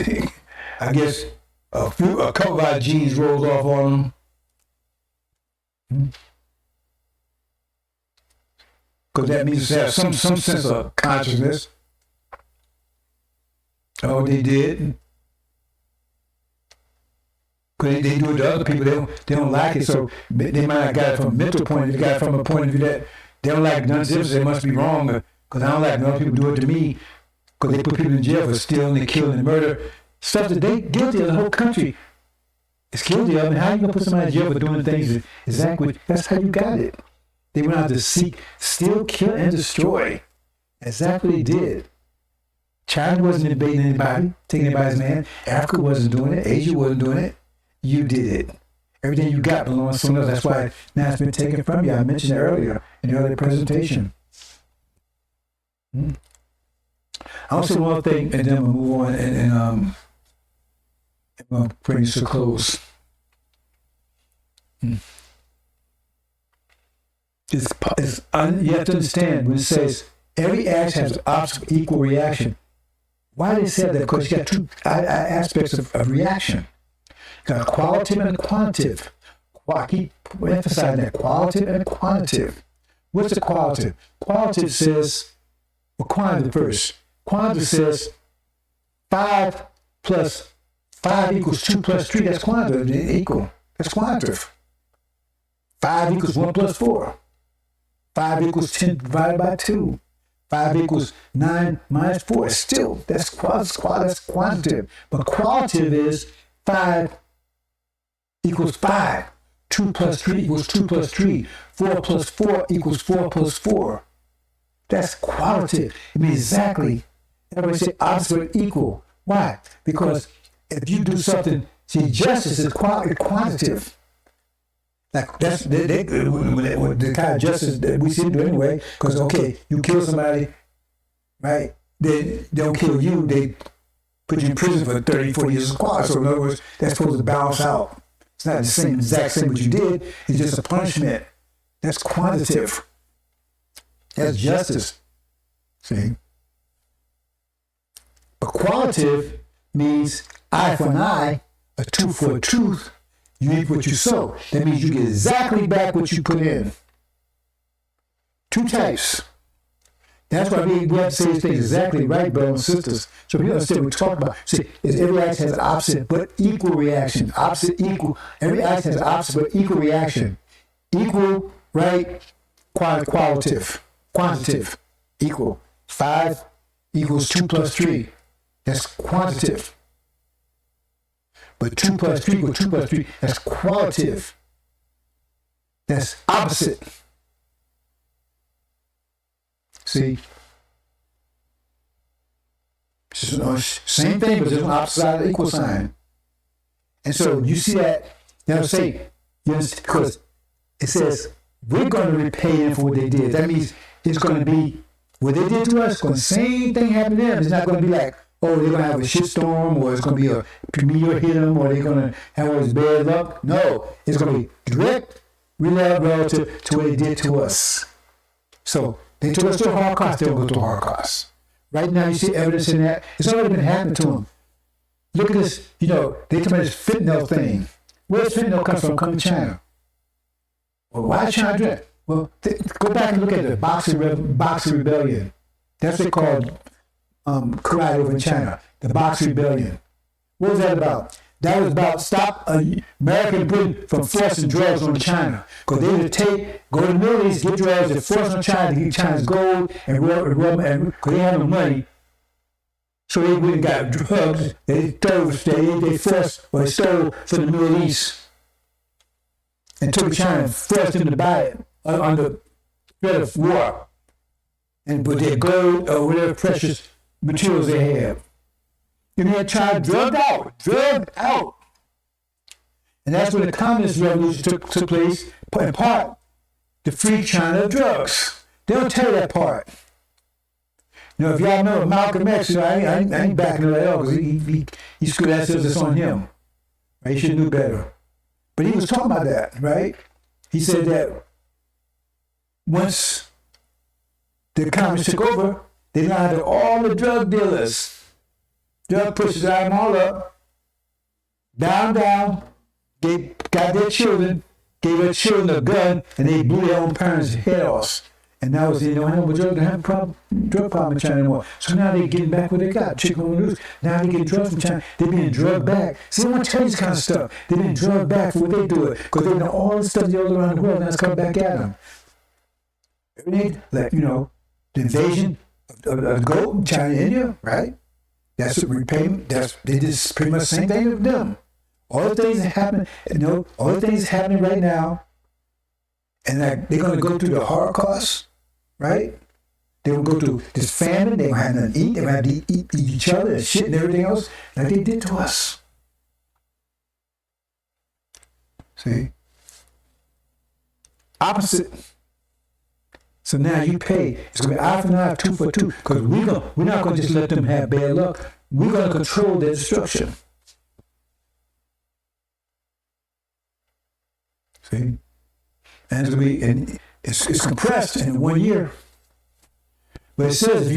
I guess, a couple of our genes rolls off on them. Because that means they have some sense of consciousness. Oh, they did. Because they do it to other people, they don't like it, so they might not got it from a mental point of view, got it from a point of view that they don't like none of this, they must be wrong, because I don't like when other people do it to me, because they put people in jail for stealing and killing and murder, stuff that they guilty of, the whole country is guilty of, and how you going to put somebody in jail for doing things exactly, that's how you got it. They went out to seek, steal, kill, and destroy. Exactly what they did. China wasn't invading anybody, taking anybody's land, Africa wasn't doing it, Asia wasn't doing it. You did it. Everything you got belongs to someone else. That's why now it's been taken from you. I mentioned it earlier in the earlier presentation. I'll say one thing, and then we'll move on, and we'll bring this to a close. You have to understand when it says every action has an opposite equal reaction. Why do they say that? Because you got two aspects of reaction. Got qualitative and quantitative. I keep emphasizing that, qualitative and quantitative. What's the qualitative? Qualitative says, well, quantitative first. Quantitative says 5 plus 5 equals 2 plus 3. That's quantitative, equal. That's quantitative. 5 equals 1 plus 4. 5 equals 10 divided by 2. 5 equals 9 minus 4. Still, that's quantitative. But qualitative is 5 equals 5. 2 plus 3 equals 2 plus 3. 4 plus 4 equals 4 plus 4. That's qualitative. It means exactly. Everybody say opposite equal. Why? Because if you do something, see, justice is quantitative. Like that's the kind of justice that we see do anyway. Because okay, you kill somebody, right? They don't kill you. They put you in prison for 30, 40 years of squad. So in other words, that's supposed to balance out. It's not the exact same what you did. It's just a punishment. That's quantitative. That's justice. See? But qualitative means eye for an eye, a tooth for a tooth. You eat what you sow. That means you get exactly back what you put in. Two types. That's why we have to say these things exactly right, brothers and sisters. So you understand what we're talking about. See, every action has an opposite but equal reaction. Opposite, equal. Every action has an opposite but equal reaction. Equal, right? Qualitative. Quantitative. Equal. 5 equals 2 plus 3. That's quantitative. But 2 plus 3 equals 2 plus 3. That's qualitative. That's opposite. See? Same thing, but just on the opposite side of the equal sign. And so you see that, now say, because it says, we're going to repay them for what they did. That means it's going to be, what they did to us, the same thing happen to them. It's not going to be like, oh, they're going to have a shitstorm, or it's going to be a meteor hit them, or they're going to have all this bad luck. No, it's going to be direct relative to what they did to us. So, they took us to a Holocaust, they'll go to a Holocaust. Right now, you see evidence in that. It's already been happening to them. Look at this, they talk about this fentanyl thing. Where does fentanyl come from? Come from China. Well, why China do that? Well, go back and look at the Boxer Rebellion. That's what they called karate over in China. The Boxer Rebellion. What was that about? That was about stop America and Britain from forcing drugs on China. Because they would go to the Middle East, get drugs, and force on China to get China's gold and rub, and because they had no money. So they went and got drugs. They forced or they stole from the Middle East and took China and forced them to buy it under threat of war. And put their gold or whatever precious materials they have. And they had China drugged out. And that's when the communist revolution took place, in part, to free China of drugs. They don't tell you that part. If y'all know Malcolm X, I ain't backing it at all, because he screwed that that's on him. Right? He should have knew better. But he was talking about that, right? He said that once the communists took over, they lined up all the drug dealers. Drug pushers out them all up, down, got their children, gave their children a gun, and they blew their own parents' head off. And now they don't have a drug problem in China anymore. So now they're getting back what they got. Chicken on the news. Now they get drugs from China. They're being drugged back. See, I want to tell you this kind of stuff. They're being drugged back for what they do it. Because they know all the stuff they all around the world, and that's coming back at them. Everything, like, the invasion of the goat in China and India, right? That's a repayment. They did pretty much the same thing with them. All the things that happen, all the things happening right now, and like they're going to go through the Holocaust, right? They will go through this famine. They will have nothing to eat. They will have to eat each other and shit and everything else like they did to us. See? Opposite. So now you pay. It's going to be eye for an eye, tooth for tooth. Because we're not going to just let them have bad luck. We're going to control their destruction. See? And it's going to be, and it's compressed in 1 year. But it says, if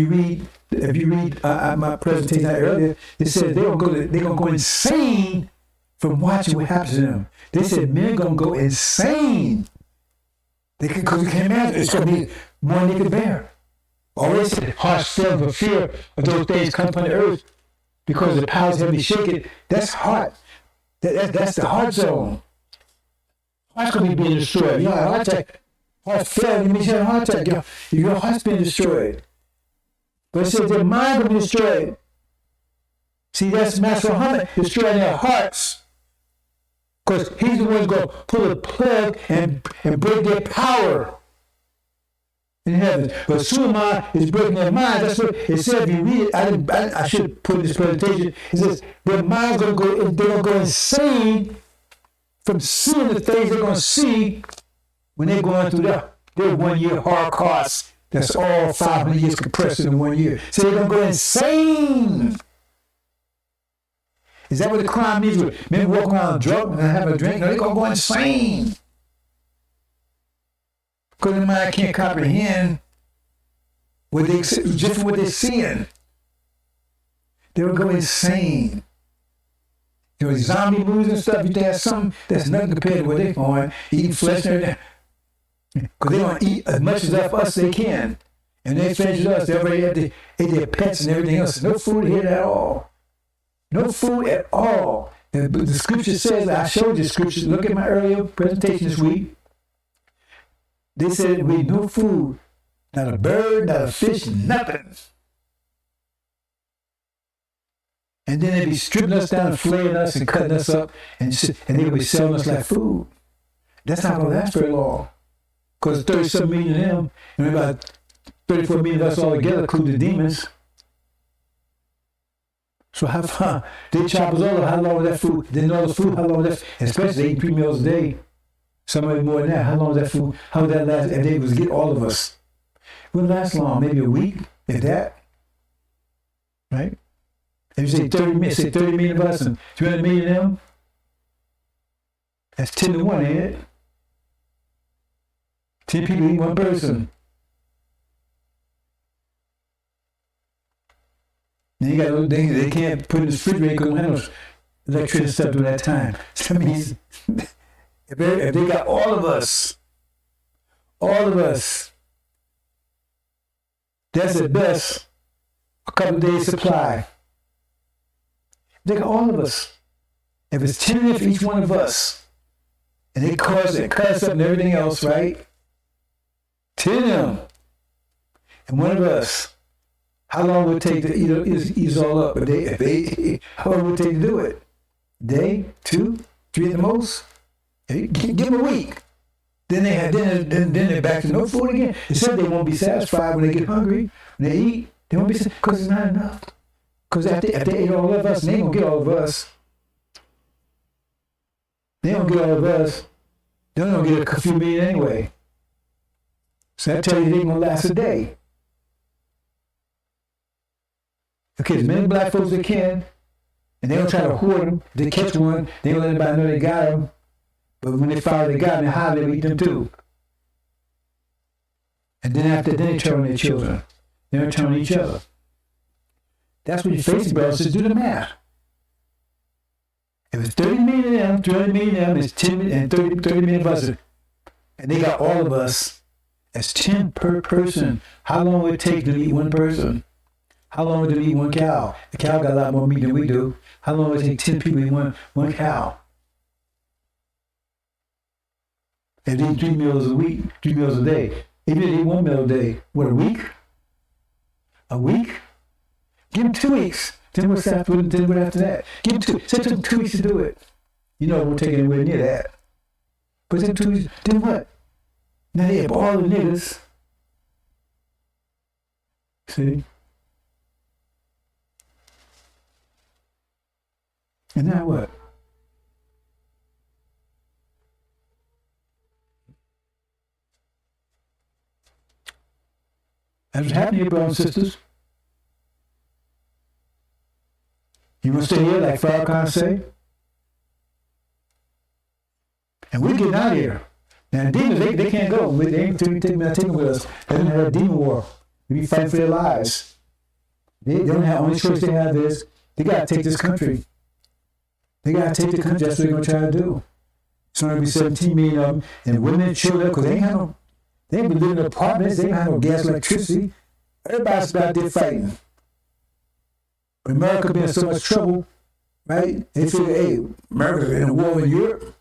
you read my presentation earlier, it says they're going to go insane from watching what happens to them. They said men are going to go insane. Because you can't imagine, it's going to be more than they could bear. Always said harsh feelings of fear of those things come upon the earth because the powers heavily shaken. That's heart. That's the heart zone. Heart's going to be being destroyed. You know, a heart attack, heart failure, it means you have a heart attack. Your heart's being destroyed. But it says their mind will be destroyed. See, that's Master Muhammad destroying their hearts. Because he's the one who's going to pull the plug and break their power in heaven. But Suleiman is breaking their minds. That's what it said. If you read it, I should put in this presentation. It says their minds are going to go insane from seeing the things they're going to see when they're going through their 1 year Holocaust. That's all 500 years compressed into 1 year. So they're going to go insane. Is that what the crime means? Maybe walking around drunk and having a drink? No, they're going to go insane. Because the mind can't comprehend what they, just what they're seeing. They will go insane. You know, these zombie movies and stuff, you have something that's nothing compared to what they're on, eating flesh and everything. Because they want to eat as much of us as they can. And they finish us, they already have ate their pets and everything else. No food here at all. No food at all. The scripture says, I showed you scriptures. Look at my earlier presentation this week. They said we no food, not a bird, not a fish, nothing. And then they'd be stripping us down and flaying us and cutting us up, and they would be selling us like food. That's not going to last very long. Because 37 million of them, and about 34 million of us all together, including the demons. So how far? They chop us all up. How long was that food? Then all the food, how long was that? Especially eating 3 meals a day. Some of it more than that. How long was that food? How would that last? If they was to get all of us. It wouldn't last long. Maybe a week, if that. Right? If you say 30 million of us and 300 million of them, that's 10 to 1, ain't it? 10 people eat one person. Then you got those things they can't put in the refrigerator because they don't have no electricity stuff during that time. So that means if they got all of us, that's at best a couple of days supply. They got all of us. If it's 10 for each one of us, and they cause it, cut us up and everything else, right? 10 of them, and one of us. How long would it take to ease all up? How long would it take to do it? Day, 2, 3 at the most. Give them a week. Then they're back to no food again. They said they won't be satisfied when they get hungry. When they eat, they won't be satisfied because it's not enough. Because if they ate all of us, they ain't gonna get all of us. They don't get all of us. They don't get a few million anyway. So I tell you, they ain't gonna last a day. Okay, as many black folks as they can, and they don't try to hoard them. If they catch one, they don't let anybody know they got them. But when they finally got them, they hide them, eat them too. And then after, they turn on their children. They don't turn on each other. That's what your facing, brothers, says. Do the math. If it's 30 million of them, 200 million of them, it's 10 and 30 million of us, and they got all of us. That's 10 per person. How long would it take to eat one person? How long would it eat one cow? The cow got a lot more meat than we do. How long would it take 10 people to eat one cow? If they eat 3 meals a week, 3 meals a day. If they eat 1 meal a day, what, a week? A week? Give them 2 weeks. Then what's after that? Give them 2. Say it took them 2 weeks to do it. You know it won't take anywhere near that. But then 2 weeks, then what? Now they have all the niggas. See? And now what? That's what's happening here, brothers and sisters. You want to stay here like Farrakhan say? And we're getting out of here. Now the demons, they can't go. They ain't taking them with us. They don't have a demon war. They be fighting for their lives. They don't have, only choice they have is, they got to take this country. They got to take the country. That's what they're going to try to do. It's going to be 17 million of them. And women and children, because they ain't been living in apartments. They ain't have no gas, electricity. Everybody's out there fighting. But America been in so much trouble, right? They figure, hey, America's in a war in Europe.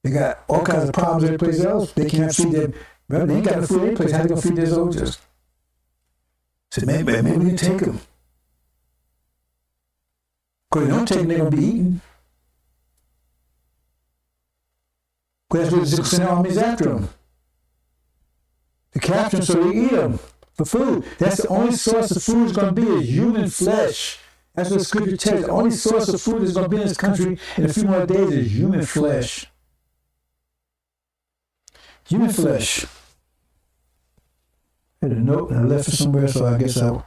They got all kinds of problems every place else. They can't feed them. Well, they ain't got no food any place. How they going to feed their soldiers? So maybe we can take them. Because they don't take them, they're going to be eaten. Because that's what the send armies after them. They capture them so they eat them for food. That's the only source of food is going to be is human flesh. That's what the scripture tells. The only source of food is going to be in this country in a few more days is human flesh. Human flesh. I had a note and I left it somewhere, so I guess I'll.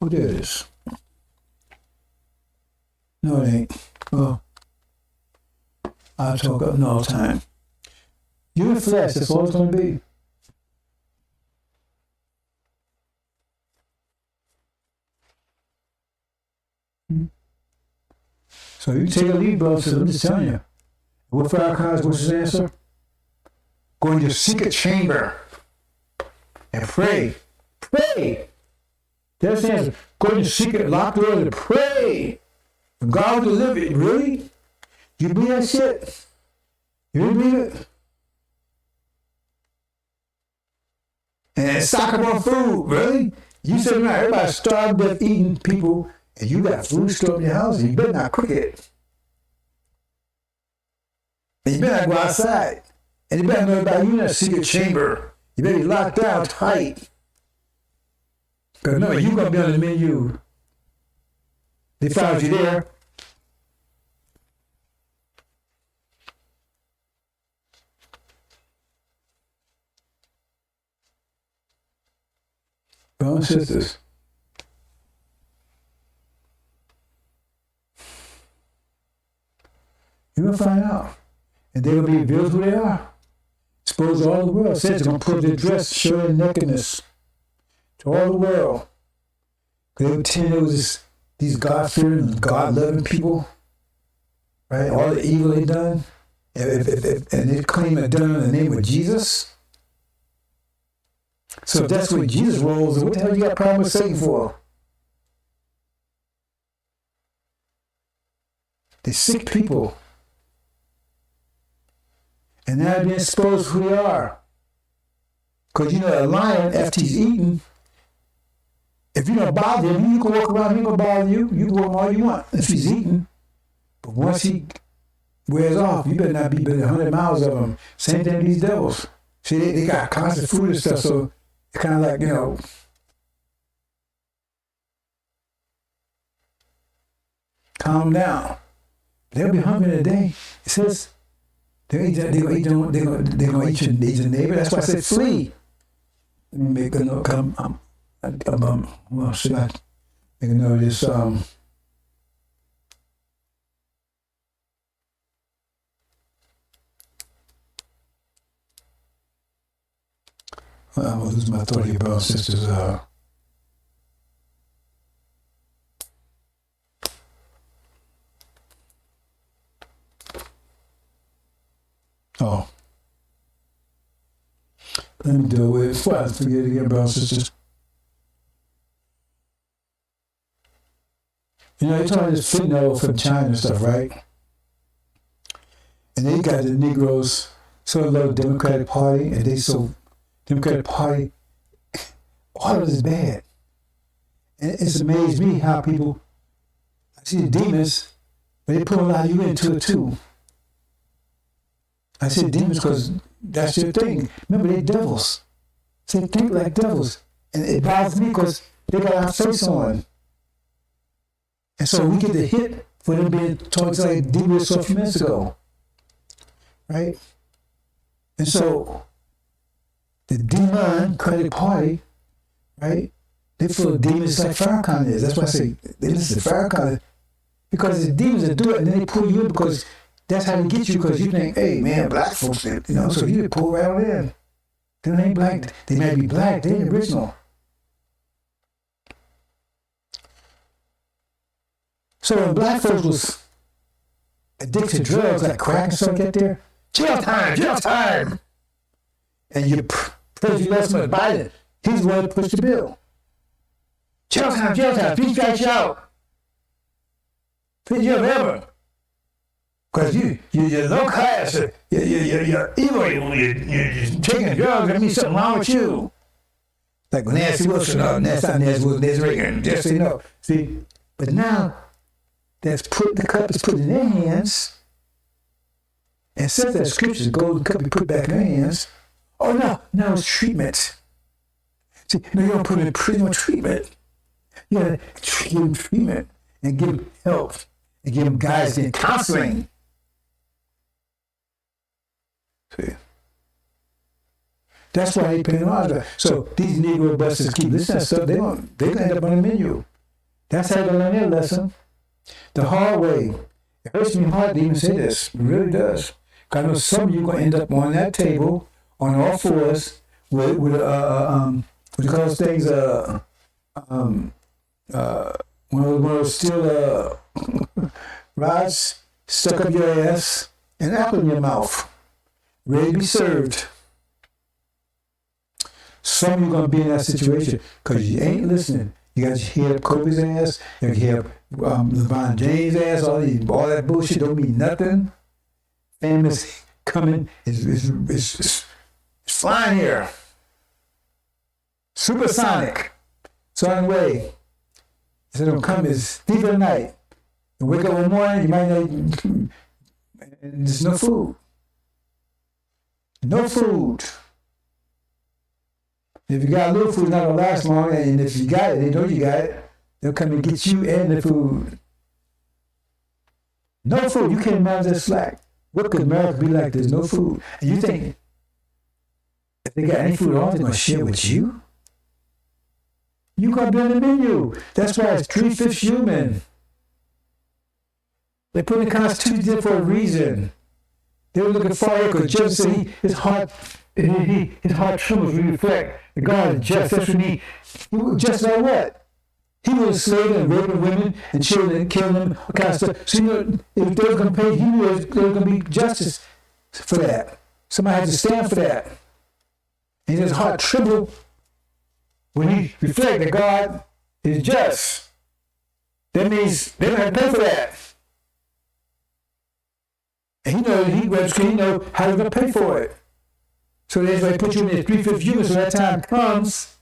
Oh, there it is. No, it ain't. Oh. I'll talk up all the time. You're in flesh. That's all it's going to be. So you take a lead, brother. I'm just telling you. What for our cause? What's his answer? Go in your secret chamber and pray. Pray. That's the answer. Go in your secret locked door and pray. God will deliver you. Really? You believe that shit? You really believe it? And stock up on food, really? You said now everybody's starved up eating people, and you got food stored in your house, and you better not cook it. And you better not go outside. And you better know about you in a secret chamber. You better be locked down tight. Because remember, you're going to be on the menu. They found you there. Brothers and sisters, you're going to find out. And they're going to be revealed who they are. Exposed to all the world. Says they're going to put their dress, show their nakedness to all the world. Because they would pretend it was these God-fearing, God-loving people. Right? All the evil they done. And they claim they're done in the name of Jesus. So if that's what Jesus rolls, what the hell you got a problem with Satan for? They're sick people. And now they're being exposed who they are. Because you know, a lion, after he's eaten, if you don't bother him, you can walk around, he ain't gonna bother you. You can walk all you want if he's eaten. But once he wears off, you better not be within 100 miles of him. Same thing with these devils. See, they got constant food and stuff, so it's kind of like, you know, calm down. They'll be hungry in a day. It says they're gonna eat your neighbor. That's why I said flee. Let me make a note. Well, should I make a note of this? I'm gonna lose my thought here, brothers and sisters. Let me deal with. Well, I forget it again, brothers and sisters. You know, they're talking this fentanyl from China and stuff, right? And they got the Negroes so love the Democratic Party, and they so Democratic Party, all of it is bad. And it's amazed me how people, I see the demons, but they put a lot of you into it too. I say demons because that's their thing. Remember, they're devils. So they think like devils. And it bothers me because they got our face on. And so we get the hit for them being talked like demons a few minutes ago. Right? And so the Democratic Party, right? They feel demons like Farrakhan is. That's why I say they listen to Farrakhan. Because the demons that do it, and then they pull you in because that's how they get you, because you think, hey, man, black folks, you know, so you pull right on in. They ain't black. They may be black. They ain't original. So when black folks was addicted to drugs like crack and stuff like that there, jail time. And you President Leslie Biden, he's the one that pushed the bill. Jail time, please strike you out. Please, you ever. Because you're low class, you're evil, you're taking drugs, that means something wrong with you. Like Nancy Wilson, that's not Nancy Wilson, Nancy Reagan, just so you know. See, but now, the cup is put in their hands, and since that scripture, the golden cup be put back in their hands. Oh no, now it's treatment. See, no, you don't put them in prison treatment. You gotta give them treatment and give them help and give them guidance and counseling. See, that's why they pay them. So these Negro busters keep listening to stuff. They're gonna end up on the menu. That's how they learn their lesson. The hard way. It hurts me hard to even say this. It really does. 'Cause I know some of you going to end up on that table on all fours with what do you call those things? One of those steel rods stuck up your ass and an apple in your mouth, ready to be served. Some of you going to be in that situation because you ain't listening. You got to hear Kobe's ass, you got to hear LeBron James' ass, all that bullshit don't mean nothing. Famous coming is flying here. Supersonic. So anyway, so don't come as thief of the night. You wake up one morning, you might know, and there's no food. No food. If you got a little food, it's not gonna last long, and if you got it, they know you got it. They'll come and get you and the food. No food, you can't manage that slack. What could America be like? There's no food. And you think, if they got any food at all, they're gonna share with you? You gonna be on the menu. That's why it's 3/5 human. They put in the Constitution there for a reason. They were looking for it because Joseph said his heart trembles when he reflect that God is just. That's when he was just like what? He was enslaved and raping women and children and killing them, all kind of stuff. So, if they were going to pay, he knew there was going to be justice for that. Somebody had to stand for that. And his heart trembled when he reflected that God is just. That means they don't have to pay for that. And he know how they're going to pay for it. So that's why they put you in this 3/5 human, so that time comes.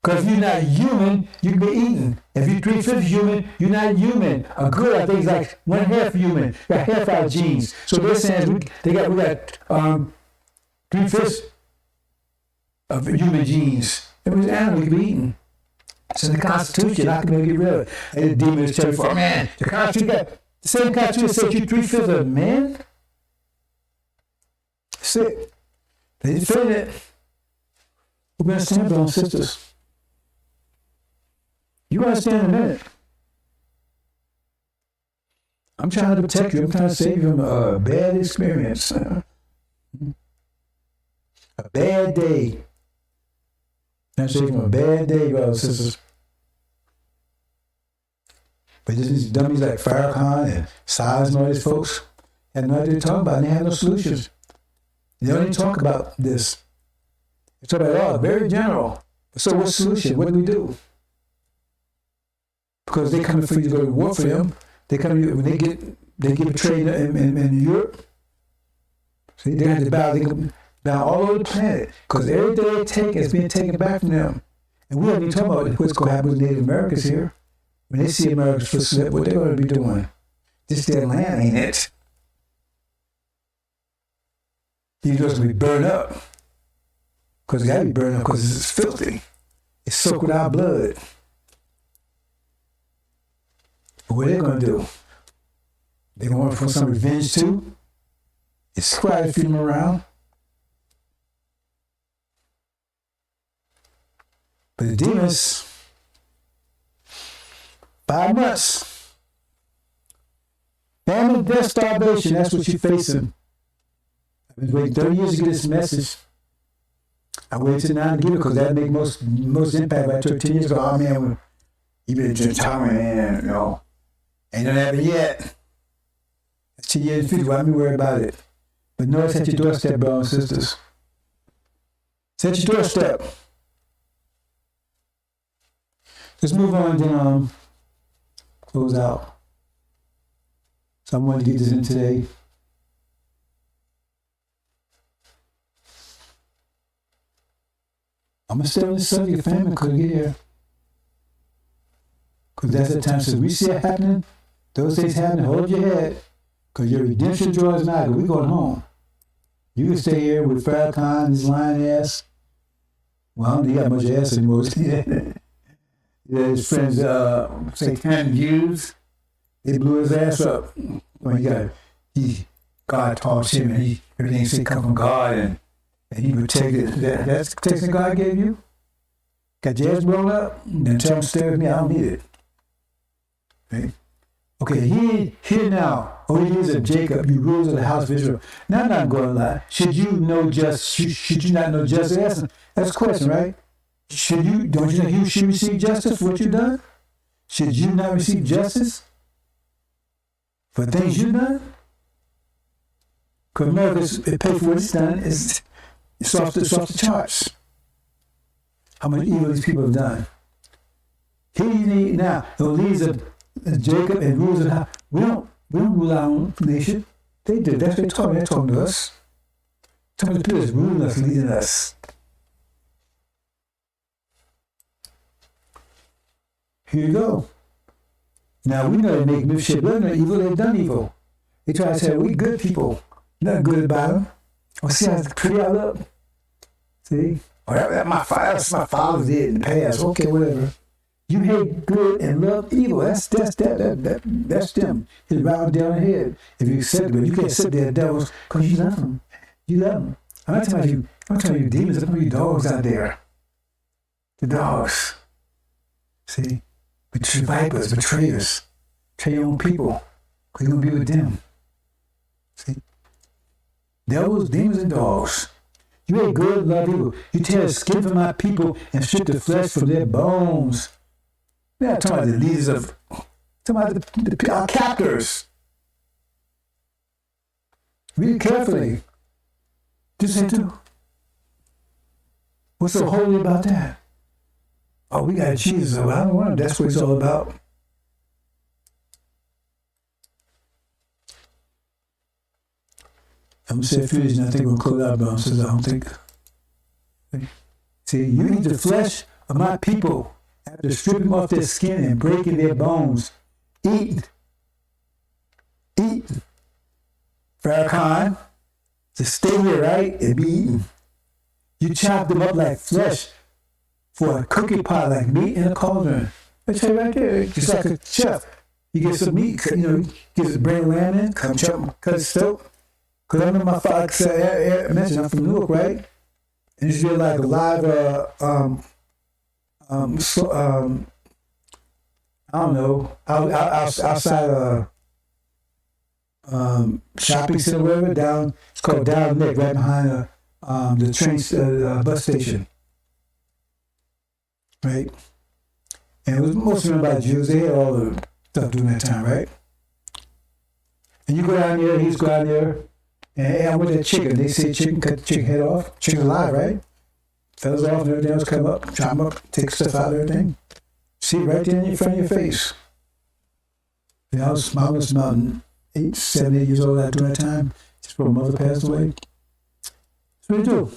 Because if you're not human, you can be eaten. If you're 3/5 human, you're not human. A good, I think, is like 1/2 human. Got half our genes. So they're saying we got 3/5 of human genes. It was an animal you can be eaten. It's in the Constitution. How can they get rid of it? And the demons tell you, oh man, the Constitution got the same Constitution said you 3/5 of men. That's it. They defend it. We're going to stand for them, sisters. You understand in a minute. I'm trying to protect you. I'm trying to save you from a bad experience. A bad day. I'm saving you from a bad day, brothers and sisters. But these dummies like Farrakhan and Silas and all these folks had no idea what they're talking about, and they had no solutions. They don't even talk about this. They talk about it all, very general. So what's the solution? What do we do? Because they coming for you to go to war for them. They come when they get betrayed in Europe. See, they have to bow all over the planet. Because everything they take is being taken back from them. And we haven't even talking about what's going to happen with Native Americans here. When they see America's footstep, what they're going to be doing. This is their land, ain't it? These just going to be burned up. Because it got to be burned up because it's filthy. It's soaked with our blood. But what are they going to do? They going for some revenge too? It's quite a few of them around. But the demons, 5 months. Famine, death, starvation, that's what you're facing. I've been waiting 30 years to get this message. I waited till now to get it because that make most impact. By 13 years ago, oh man, you been talking, man, ain't nothing happened yet. That's 2 years in the future, why be worried about it? But no, it's at your doorstep, brothers and sisters. It's at your doorstep. Let's move on and then close out. So I'm going to get this in today. I'm going to stay on this subject of famine because get here. Because that's the time, so we see it happening, those things happening, hold your head. Because your redemption draws nigh, we're going home. You can stay here with Farrakhan, his lying ass. Well, I don't think he got much ass anymore. His friends, satanic Jews, they blew his ass up. When God taught him, and everything said come from God, and he protected. That's the protection God gave you? Got your ass blown up? Then tell him stay with me, I don't need it. Okay? Okay, here now. O years of Jacob, you rulers of the house of Israel. Now I'm not going to lie. Should you know should you not know justice? That's a question, right? Don't you think you should receive justice for what you've done? Should you not receive justice for things you've done? Because America, it paid for what it's done. It's off the charts. How much evil these people have done. Now, the leaders of Jacob and rulers of the house. We don't rule our own nation. They do. That's what they're talking to us. Talking to people that's ruling us, leading us. Here you go. Now we know they make mischief. They're not evil. They've done evil. They try to say we good people. Nothing good about them. Oh, see how pretty I look. See? Oh, that's my father did in the past. Okay, whatever. You hate good and love evil. That's them. It's round down the head. If you accept it, but you can't sit there, devils, because you love them. You love them. I'm not telling you demons. I'm telling you dogs out there. The dogs. See? Vipers, betrayers. Betray your own people. Because you're going to be with them. See? Devils, demons, and dogs. You hate good, love evil. You tear the skin from my people and strip the flesh from their bones. We're not talking about the leaders of, talking about our captors. Read it carefully. Just say too. What's so holy about that? Oh, we got Jesus. Well, I don't want him. That's what it's all about. I'm going to say a few days and I think we'll close out, but I don't think. See, you eat the flesh of my people after stripping off their skin and breaking their bones. Eat. Farrakhan, to stay here, right, and be eaten. You chop them up like flesh for a cookie pot, like meat in a cauldron. I tell you right there, just like a chef. You get some meat, get the brain lamb in, cut it still. Because I remember my father mentioned I'm from Newark, right? And it's like a live, I don't know, outside shopping center, whatever, down, it's called Down Neck, right behind the train, bus station. Right? And it was mostly run by Jews. They had all the stuff during that time, right? And you go down there, he's go down there, and hey, I want that chicken. They say chicken, cut the chicken head off. Chicken alive, right? Feathers off and everything else, come up, chop them up, take stuff out of everything. See it right there in front of your face. I was about 7, 8 years old during that time, just before my mother passed away. That's what they do.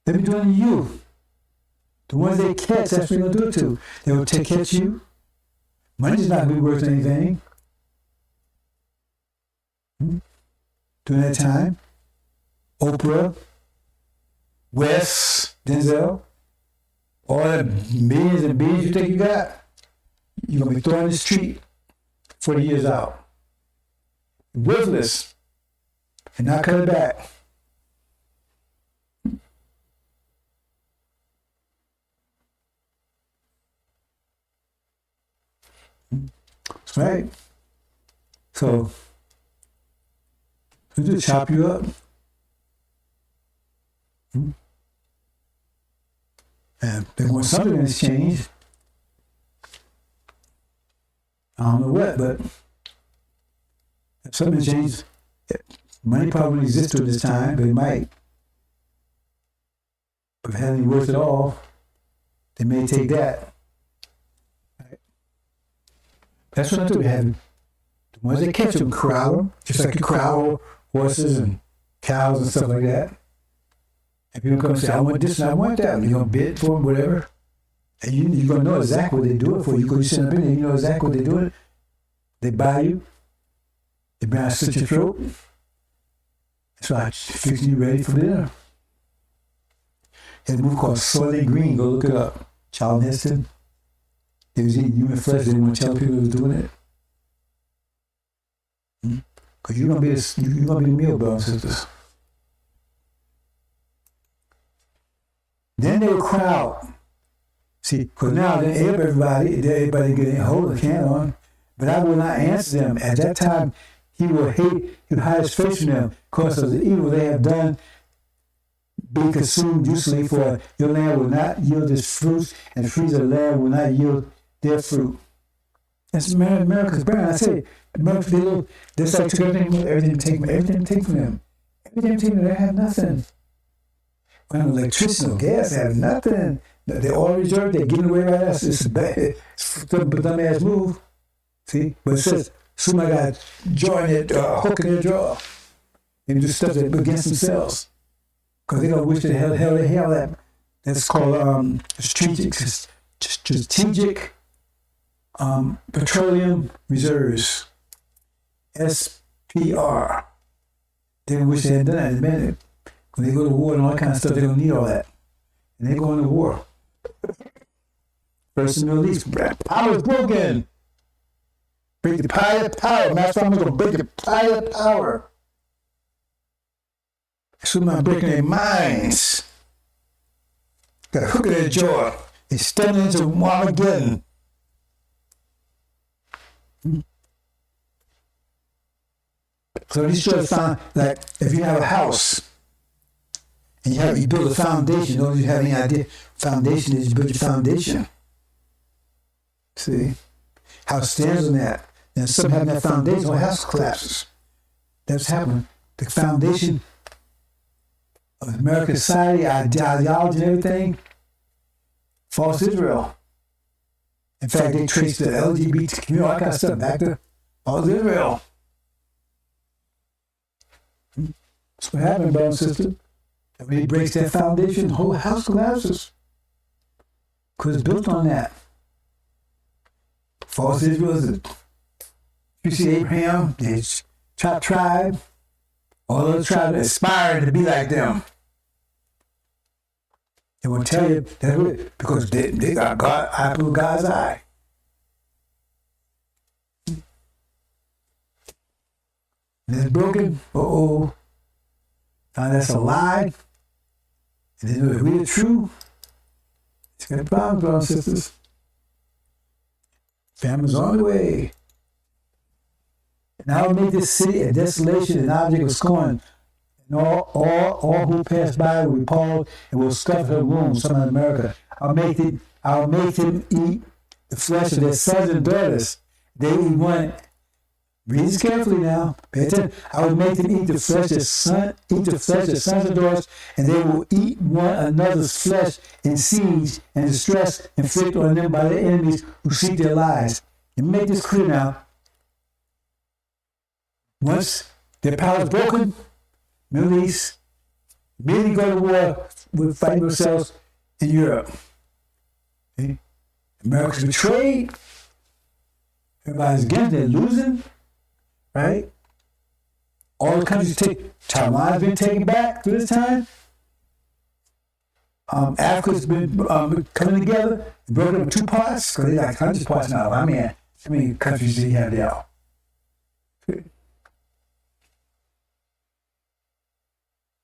They be doing it to you. The ones they catch, that's what they're going to do it to. They will catch you. Money's not going to be worth anything. During that time, Oprah, Wes, Denzel, all the millions and billions you think you got, you're going to be thrown in the street 40 years out. Worthless. And not coming back. That's right. So, they just chop you up. And they want something in exchange. I don't know what, but if something changed, money probably wouldn't exist during this time, but it might. But if it hadn't worth it all, they may take that. Right? That's what I do. The ones that catch them, corral them, just like you corral horses and cows and stuff like that. And people come and say, I want this and I want that. And you're going to bid for them, whatever. And you're going to know exactly what they do it for. You send up in there, you know exactly what they do it. They buy you. They bring out slit your throat. That's why I'm fixing you ready for dinner. There's a movie called Soylent Green. Go look it up. Charlton Heston. They was eating human flesh. They didn't want to tell people they was doing it. Because you're going to be the meal, brothers and sisters. Then they would cry out, See, because now they help everybody getting a hold of the can on. But I will not answer them. At that time, he will hide his face from them because of the evil they have done, be consumed uselessly, for your land will not yield its fruits, and the fruits of the land will not yield their fruit. That's America's burn. I say, America, they start took everything take from them. Everything take from them, they have nothing. When electricity or gas, they have nothing. The oil reserve, they're giving away right now. It's a dumbass move. See? But it says, somebody got join it, hook in their jaw, and do stuff that against themselves. Because they don't wish the hell they have that. That's called strategic petroleum reserves. SPR. They don't wish they had done that in a minute. When they go to war and all that kind of stuff, they don't need all that. And they go into war. First in the Middle East, power is broken. Break the power. Master, I'm going to break the power. Somebody breaking their minds. Got a hook in their jaw. They're stepping into Armageddon. So these churches found like if you have a house and you build a foundation, don't you have any idea? Foundation is you build your foundation. See? House stands on that. And some having that foundation, the house collapses. That's happening. The foundation of American society, ideology and everything, false Israel. In fact, they trace the LGBT community, all that kind of stuff back to false Israel. That's what happened, brother and sister. And when he breaks that foundation, the whole house collapses. Because it's built on that. False Israel is you see Abraham, his tribe, all those tribes aspiring to be like them. They will tell you that because they got God, apple of God's eye. And it's broken. Now that's a lie. And then if we're true, it's got a problem, brothers and sisters. Famine's on the way. And I will make this city a desolation, an object of scorn. And all who pass by will be appalled and will scuff her wounds, some in America. I'll make them eat the flesh of their sons and daughters. They eat one. Read this carefully now. Pay attention. I will make them eat the flesh of sons and daughters, and they will eat one another's flesh in siege and distress inflicted on them by their enemies who seek their lives. And make this clear now. Once their power is broken, Middle East, immediately go to war with fighting themselves in Europe. Okay? America's betrayed. Everybody's against, they're losing. Right? All the countries Taiwan's been taken back through this time. Africa's been coming together, broken up in 2 parts, because they got hundreds of parts now. I mean, how many countries do you have there?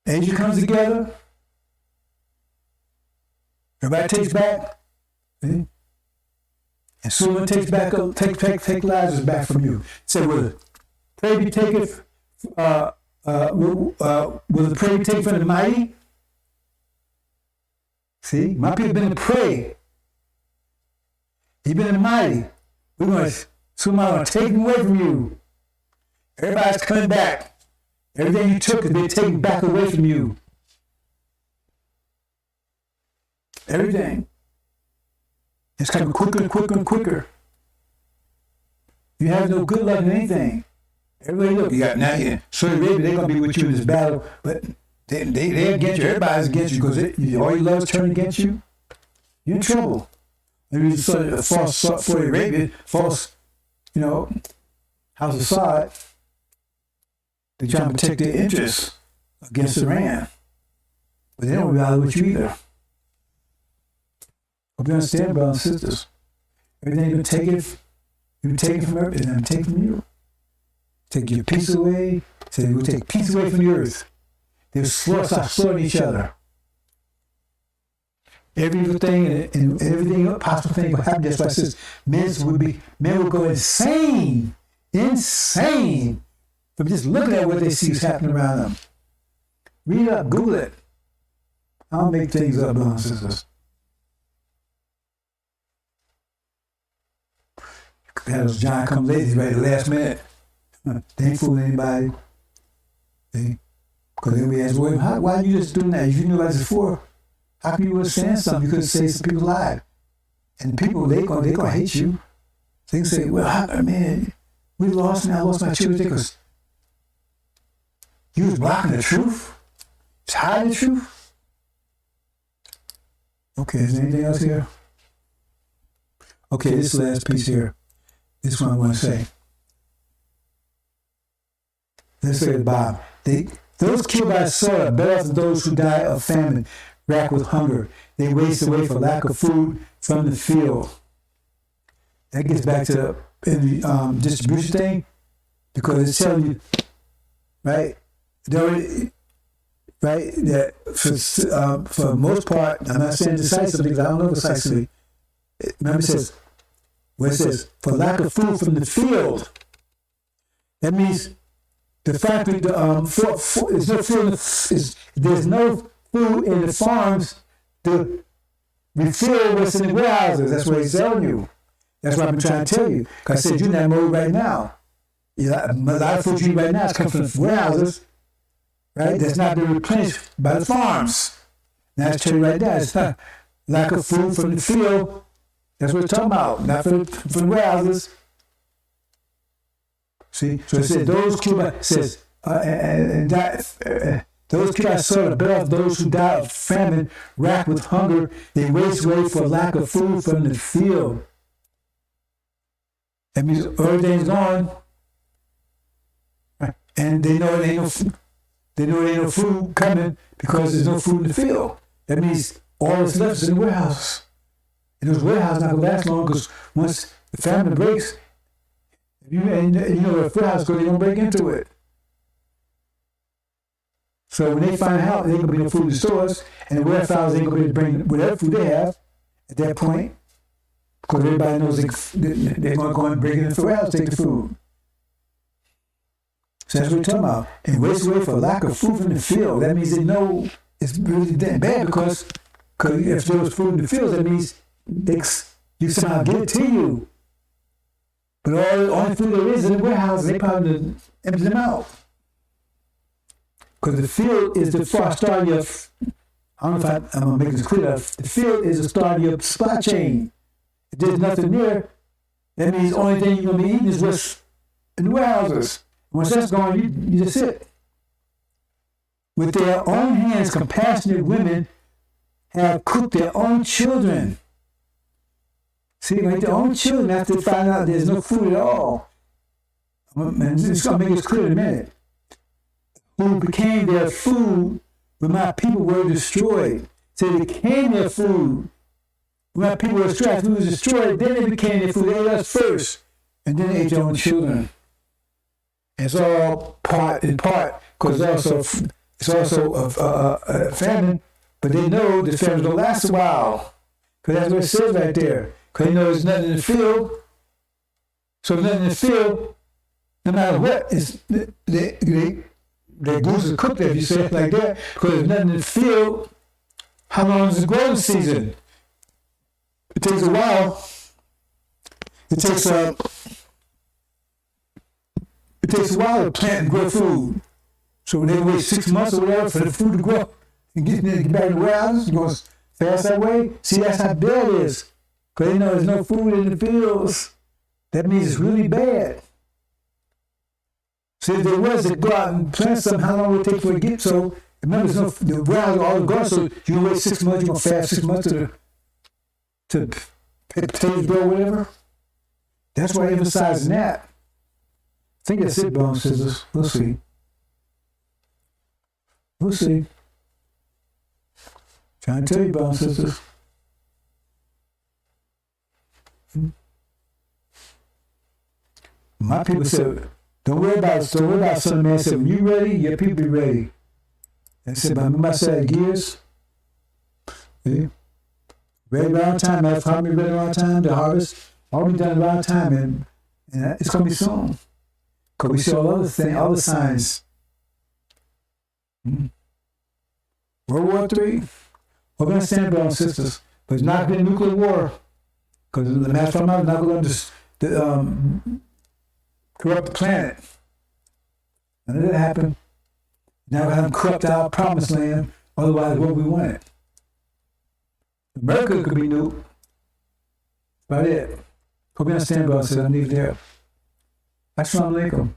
Asia comes together. Everybody takes back. See? And soon takes back, take Lazarus back from you. Say, will the prey be taken? Will the prey be taken from the mighty? See, my people been the prey. You've been the mighty. We're going to take them away from you. Everybody's coming back. Everything you took has been taken back away from you. Everything. It's coming quicker and quicker and quicker. You have no good luck in anything. Everybody look, you got now, Saudi Arabia, they're going to be with you in this battle, but they're against you. Everybody's against you because all your love is turned against you. You're in trouble. Maybe you saw a false Saudi Arabia, false, House of Assad. They're trying to protect their interests against Iran. But they don't rally with you either. Hope you understand, brothers and sisters. Everything you've been taken from earth, and I'm taking from you. Take your peace away. Say, we'll take peace away from the earth. They'll start slaughtering each other. every evil thing and everything possible thing will happen. That's why it says men will go insane from just looking at what they see is happening around them. Read up, Google it. I don't make things up, brothers and sisters. Had those giant come ladies right at the last minute. They ain't fooling anybody. Because they'll be asked, well, why are you just doing that? If you knew what this before, how can you understand something? You couldn't say some people's lives. And people, they're gonna hate you. They can say, well, man, we lost me, I lost my children because you was blocking the truth. Just hiding the truth. Okay, is there anything else here? Okay, this last piece here. This is what I want to say. Let's say at the bottom. Those killed by sword are better off than those who die of famine, racked with hunger. They waste away for lack of food from the field. That gets back to the distribution thing, because it's telling you, right? That for the most part, I'm not saying decisively because I don't know decisively. Remember, it says, for lack of food from the field. That means the fact that there's no food in the farms to refill what's in the warehouses. That's what he's telling you. That's what I've been trying to tell you. Because I said you're in that mode right now. A lot of food you eat right now is coming from the warehouses, right? That's not been replenished by the farms. Now it's telling you right there, it's not lack of food from the field. That's what it's talking about, not from the warehouses. See, so it says those killed by those killed by sword are better off those who die of famine, racked with hunger. They waste away for lack of food from the field. That means everything's gone, and they know it ain't no food coming because there's no food in the field. That means all that's left is in the warehouse. And those warehouses not gonna last long because once the famine breaks, you know if warehouse goes, they're gonna break into it. So when they find out there ain't gonna be no food in the stores, and the warehouses ain't gonna be able to bring whatever food they have at that point, because everybody knows they're gonna go and bring it into the warehouse to take the food. So that's what we're talking about. And waste away for lack of food from the field. That means they know it's really that bad because if there was food in the field, that means you somehow get it to you. But all the only food there is in the warehouse, they probably empty them out. Because the field is the start of your, I don't know if I'm going to make this clear, the field is the start of your supply chain. If there's nothing there, that means the only thing you're going to be eating is what's in the warehouses. Once that's gone, you just sit. With their own hands, compassionate women have cooked their own children. See, like their own children, after they find out there's no food at all. And it's going to make it clear in a minute. Who became their food when my people were destroyed. So they became their food. When my people were destroyed, food was destroyed, then they became their food. They ate us first. And then they ate their own children. And it's all part in part, because it's also a famine, but they know the famine don't last a while. Because that's what it says right there. Because they know there's nothing in the field. So nothing in the field, no matter what, their goose is cooked, if you say it like that, because there's nothing in the field. How long is the growing season? It takes a while. It takes a while to plant and grow food. So when they wait 6 months or whatever for the food to grow and get back in the warehouses, it goes fast that way. See, that's how bad it is. Because they know there's no food in the fields. That means it's really bad. See, if there was to go out and plant something, how long would it take for it to get? So remember, the warehouse all gone, so you wait 6 months, you're going to fast 6 months to potatoes grow or whatever. That's why I'm emphasizing that. I think that's it, Bone Scissors. We'll see. We'll see. Trying to tell you, Bone Scissors. My people said, don't worry about it. Don't worry about it. Son of Man said, when you ready, your people be ready. I said, but remember I said gears? See? Ready around time, that's how many ready around time, the harvest, all be done around time, and it's going to be soon. Because we see all other things, all the signs. World War III, we're going to stand, brothers and sisters, but it's not going to be a nuclear war. Because the mass farmer is not going to corrupt the planet. None of that happened. Now we're going to corrupt our promised land, otherwise what we wanted. America could be nuked. About it. Hope you understand, brothers and sisters. I'm leaving there. Assalamu alaikum.